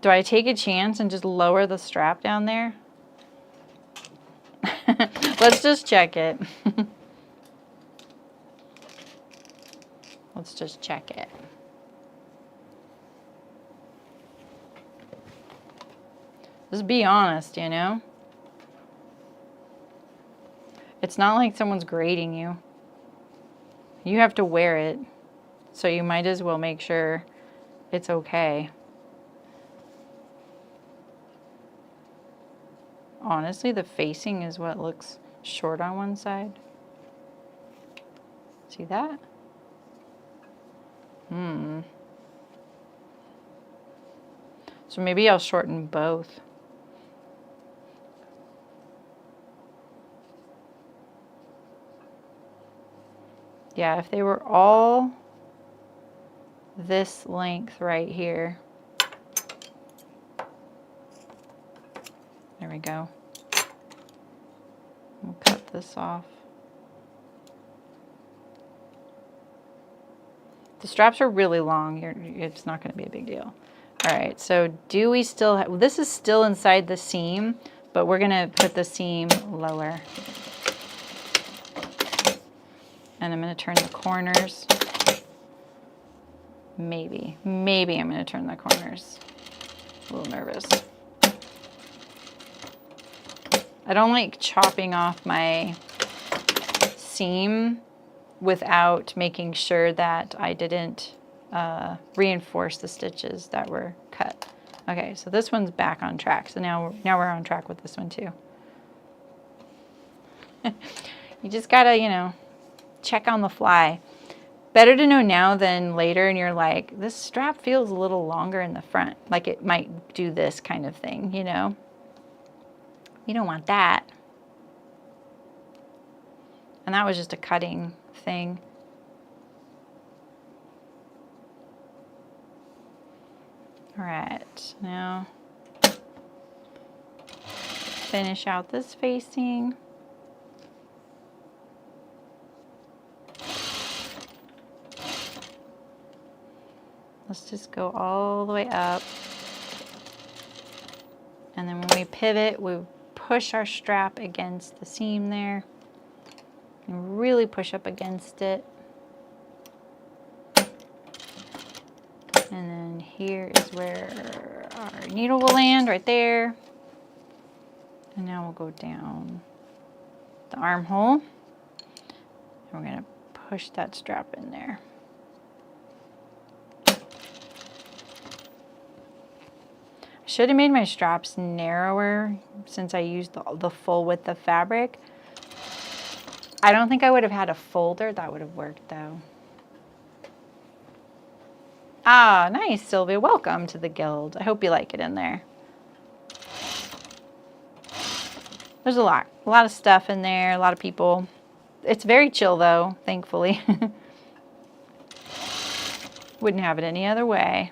Do I take a chance and just lower the strap down there? Let's just check it. Let's just check it. Just be honest, you know? It's not like someone's grading you. You have to wear it, so you might as well make sure it's okay. Honestly, the facing is what looks short on one side. See that? So maybe I'll shorten both. Yeah, if they were all this length right here. There we go. We'll cut this off. the straps are really long, it's not going to be a big deal. All right, so do we still have, this is still inside the seam, but we're going to put the seam lower. And I'm going to turn the corners. Maybe I'm going to turn the corners. A little nervous. I don't like chopping off my seam without making sure that I didn't reinforce the stitches that were cut. Okay, so this one's back on track. So now we're on track with this one too. You just gotta, you know, check on the fly. Better to know now than later, and you're like, this strap feels a little longer in the front. Like it might do this kind of thing, you know? You don't want that. And that was just a cutting thing. All right, now finish out this facing. Let's just go all the way up. And then when we pivot, we push our strap against the seam there. And really push up against it. And then here is where our needle will land, right there. And now we'll go down the armhole. And we're going to push that strap in there. I should have made my straps narrower since I used the full width of fabric. I don't think I would have had a folder. That would have worked though. Ah, nice, Sylvia. Welcome to the guild. I hope you like it in there. There's a lot of stuff in there, a lot of people. It's very chill though, thankfully. Wouldn't have it any other way.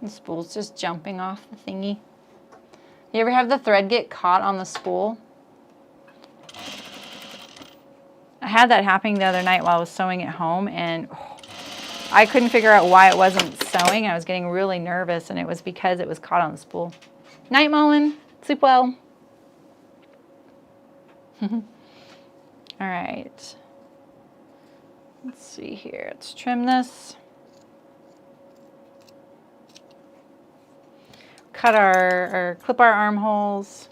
The spool's just jumping off the thingy. You ever have the thread get caught on the spool? I had that happening the other night while I was sewing at home, and I couldn't figure out why it wasn't sewing. I was getting really nervous, and it was because it was caught on the spool. Night, Mullen. Sleep well. All right. Let's see here. Let's trim this. Cut or clip our armholes.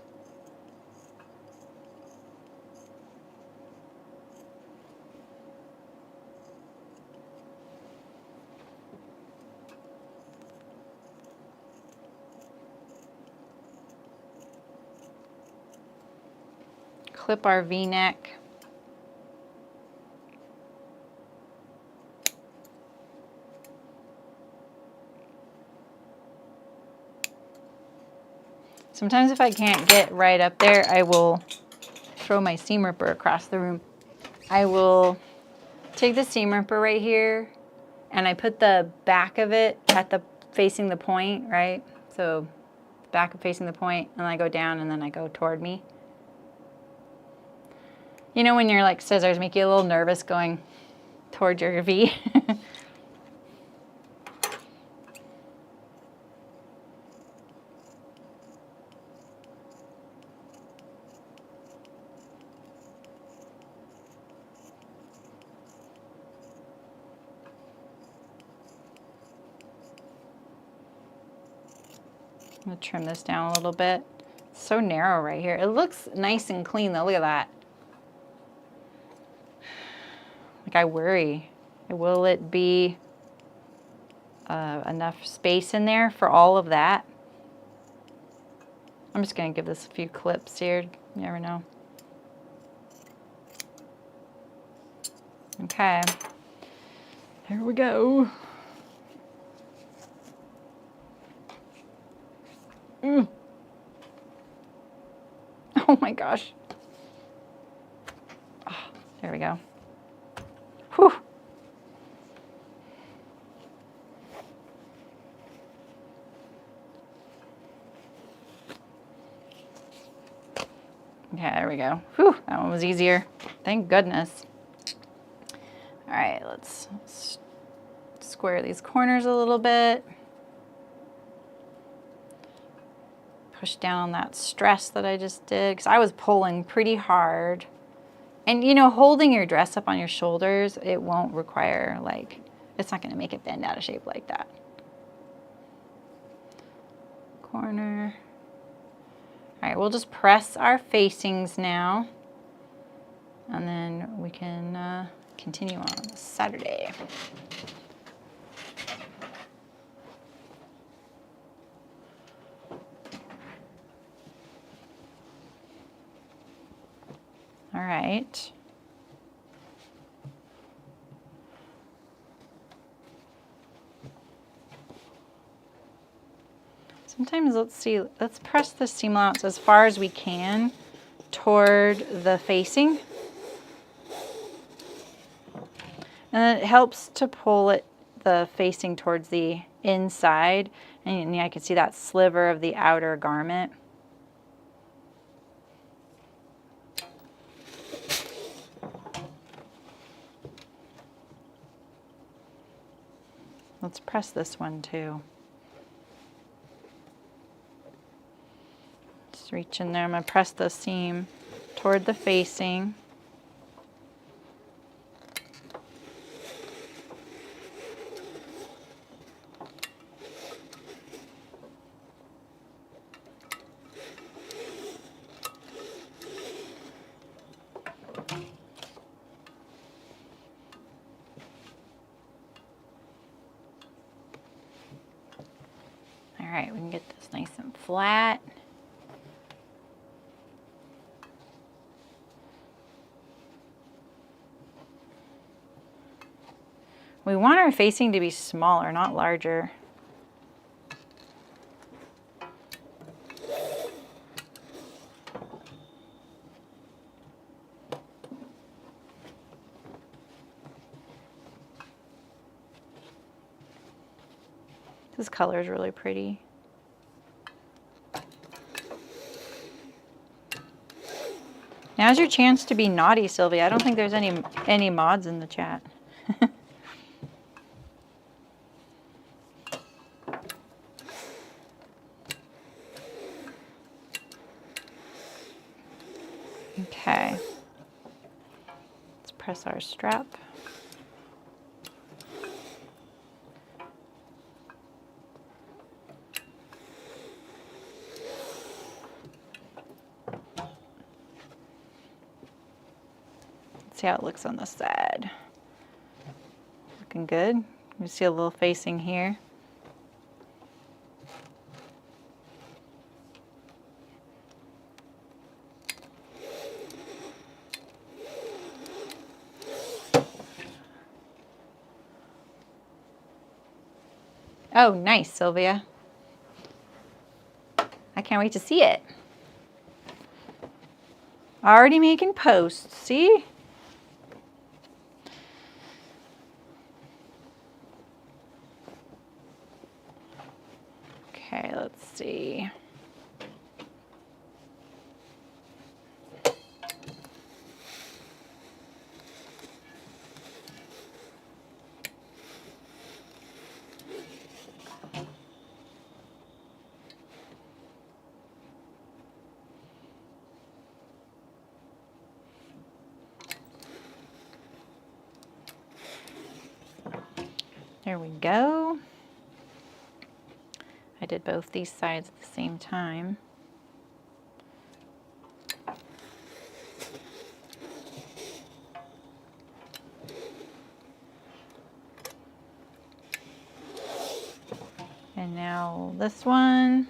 Clip our V-neck. Sometimes if I can't get right up there, I will throw my seam ripper across the room. I will take the seam ripper right here and I put the back of it at the facing the point, right? So back of facing the point, and I go down and then I go toward me. You know when your like scissors make you a little nervous going toward your V? I'm gonna trim this down a little bit. It's so narrow right here. It looks nice and clean though. Look at that. Like I worry, will it be enough space in there for all of that? I'm just gonna give this a few clips here. You never know. Okay, here we go. Oh my gosh. Oh, there we go. Whew. Okay, there we go. Whew, that one was easier. Thank goodness. All right, let's square these corners a little bit. Push down on that stress that I just did, because I was pulling pretty hard. And you know, holding your dress up on your shoulders, it won't require, like, it's not going to make it bend out of shape like that. Corner. All right, we'll just press our facings now, and then we can continue on Saturday. All right. Sometimes, let's press the seam allowance as far as we can toward the facing. And it helps to pull the facing towards the inside. And I can see that sliver of the outer garment. Let's press this one too. Just reach in there. I'm going to press the seam toward the facing. All right, we can get this nice and flat. We want our facing to be smaller, not larger. This color is really pretty. Now's your chance to be naughty, Sylvia. I don't think there's any mods in the chat. Okay. Let's press our strap. See how it looks on the side. Looking good. You see a little facing here. Oh, nice, Sylvia. I can't wait to see it. Already making posts, see? Okay, let's see. There we go. I did both these sides at the same time. And now this one.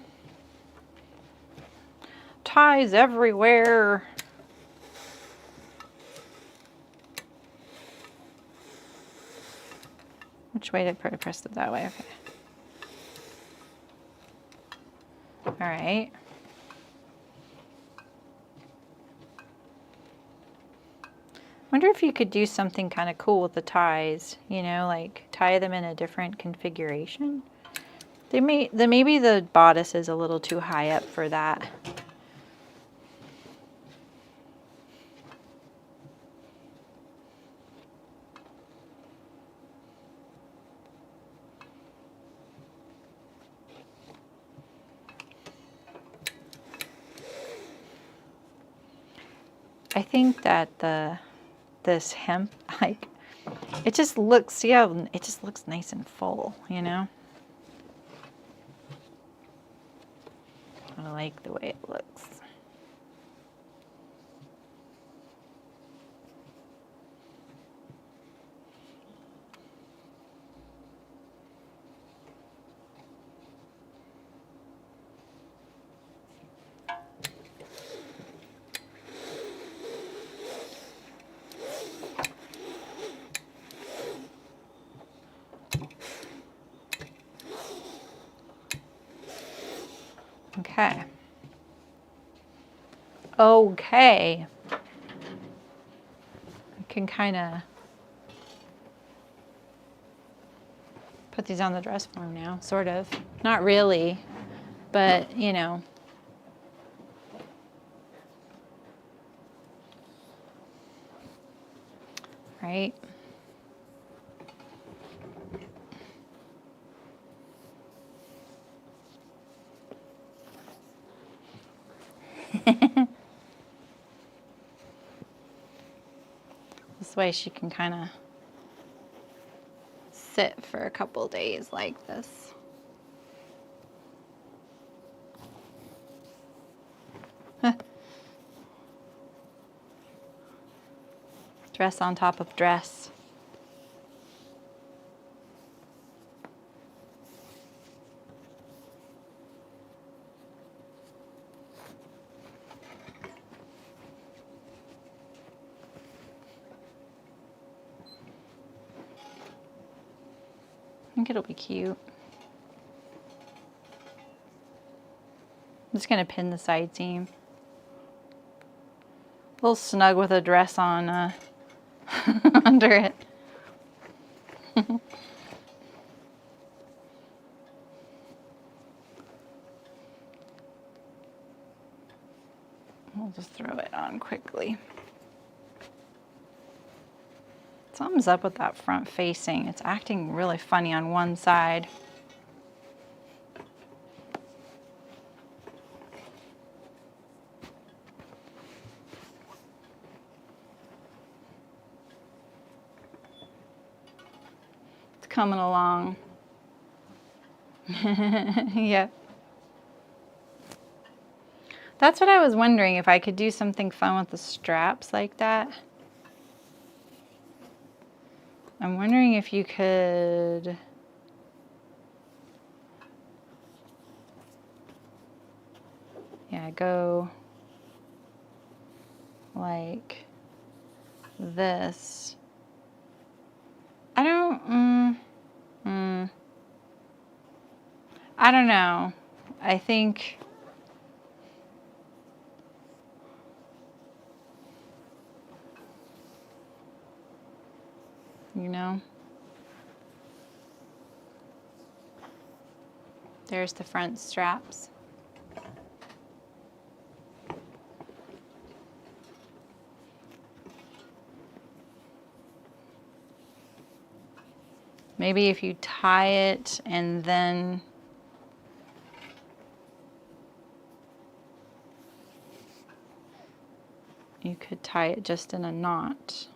Ties everywhere. Which way did I press it? That way? Okay. All right. Wonder if you could do something kind of cool with the ties, you know, like tie them in a different configuration. Maybe the bodice is a little too high up for that. I think that this hemp, like, it just looks, see how it just looks nice and full, you know? I like the way it looks. Okay. Okay. I can kind of put these on the dress form now, sort of. Not really, but you know. Right? This way she can kind of sit for a couple days like this. Dress on top of dress. I think it'll be cute. I'm just going to pin the side seam. A little snug with a dress on under it. We'll just throw it on quickly. Something's up with that front facing. It's acting really funny on one side. It's coming along. Yep. That's what I was wondering, if I could do something fun with the straps like that. I'm wondering if you could go like this. I don't know. I think there's the front straps. Maybe if you tie it and then you could tie it just in a knot.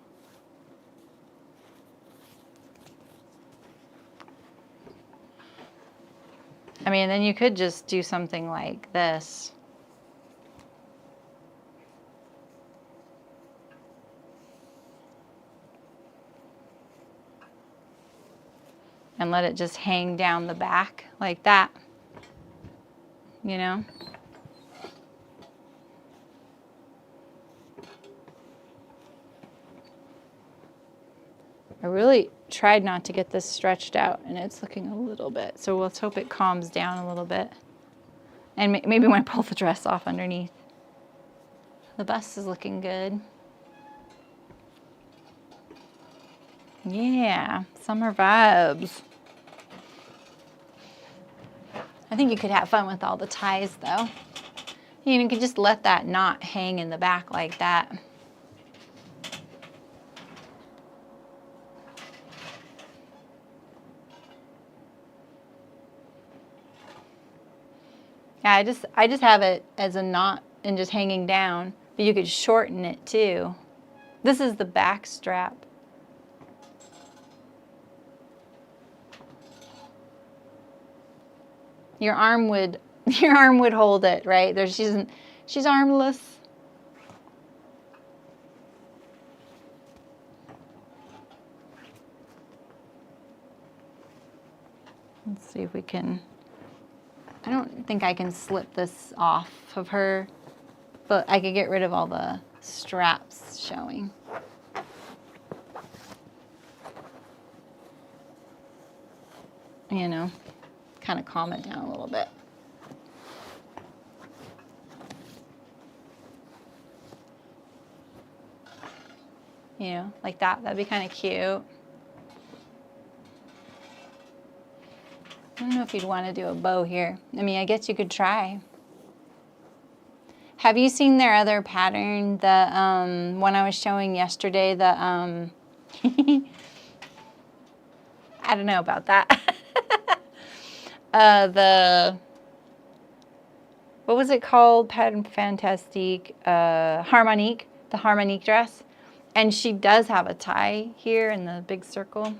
I mean, then you could just do something like this. And let it just hang down the back like that, you know? I really tried not to get this stretched out, and it's looking a little bit. So let's hope it calms down a little bit. And maybe when I pull the dress off underneath. The bust is looking good. Yeah, summer vibes. I think you could have fun with all the ties though. You could just let that knot hang in the back like that. Yeah, I just have it as a knot and just hanging down. But you could shorten it too. This is the back strap. Your arm would hold it, right? She's armless. Let's see if we can. I don't think I can slip this off of her, but I could get rid of all the straps showing. You know, kind of calm it down a little bit. You know, like that. That'd be kind of cute. I don't know if you'd want to do a bow here. I mean, I guess you could try. Have you seen their other pattern? The one I was showing yesterday, the I don't know about that. What was it called? Pattern Fantastique, Harmonique, the Harmonique dress. And she does have a tie here in the big circle.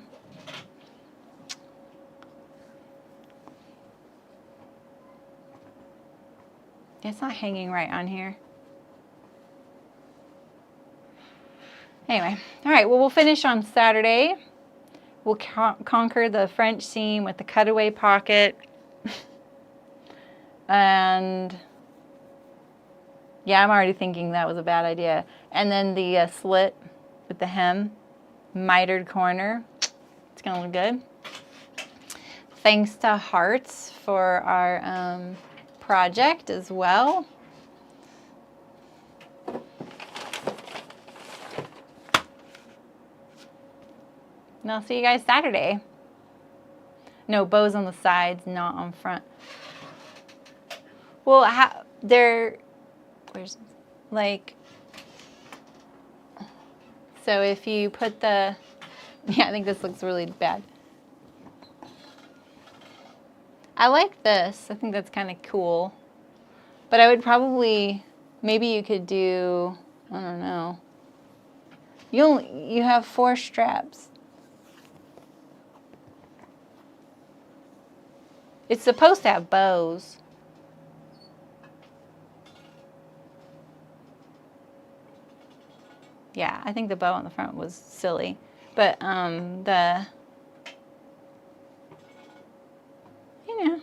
It's not hanging right on here. Anyway, all right, well, we'll finish on Saturday. We'll conquer the French seam with the cutaway pocket. And yeah, I'm already thinking that was a bad idea. And then the slit with the hem, mitered corner. It's gonna look good. Thanks to Hearts for our project as well. And I'll see you guys Saturday. No, bows on the sides, not on front. Well, where's, like, so if you put the, yeah, I think this looks really bad. I like this. I think that's kind of cool. But I would probably, maybe you could do, I don't know. You have 4 straps. It's supposed to have bows. Yeah, I think the bow on the front was silly. But you know,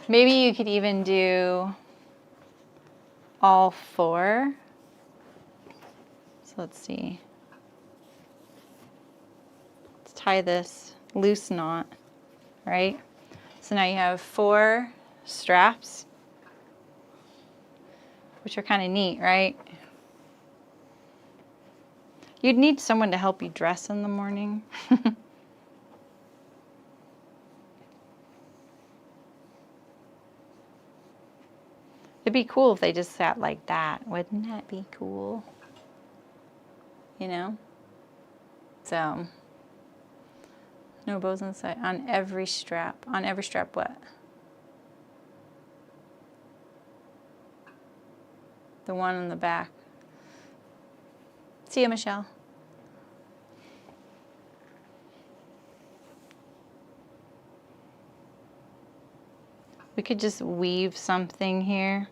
maybe you could even do all 4. So let's see. Let's tie this loose knot, right? So now you have 4 straps, which are kind of neat, right? You'd need someone to help you dress in the morning. It'd be cool if they just sat like that. Wouldn't that be cool? You know? So, no bows on the side. On every strap. On every strap what? The one on the back. See you, Michelle. We could just weave something here.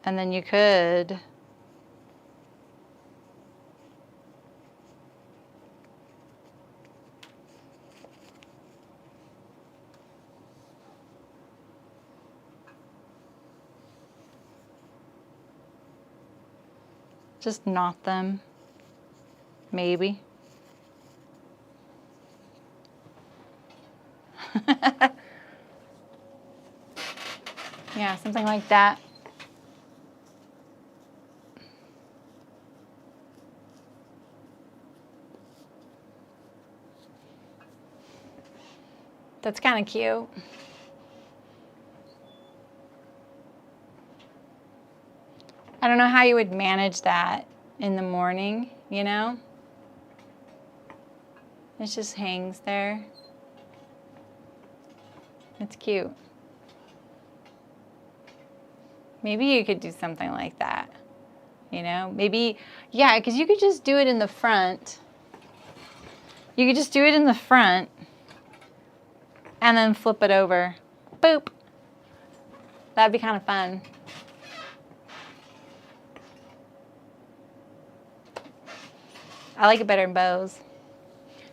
And then you could just knot them, maybe. Yeah, something like that. That's kind of cute. I don't know how you would manage that in the morning, you know? It just hangs there. It's cute. Maybe you could do something like that. You know, maybe, yeah, because you could just do it in the front. You could just do it in the front and then flip it over. Boop. That'd be kind of fun. I like it better in bows.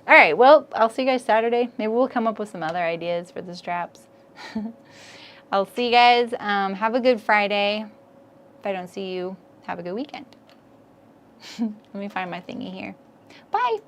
All right, well, I'll see you guys Saturday. Maybe we'll come up with some other ideas for the straps. I'll see you guys. Have a good Friday. If I don't see you, have a good weekend. Let me find my thingy here. Bye.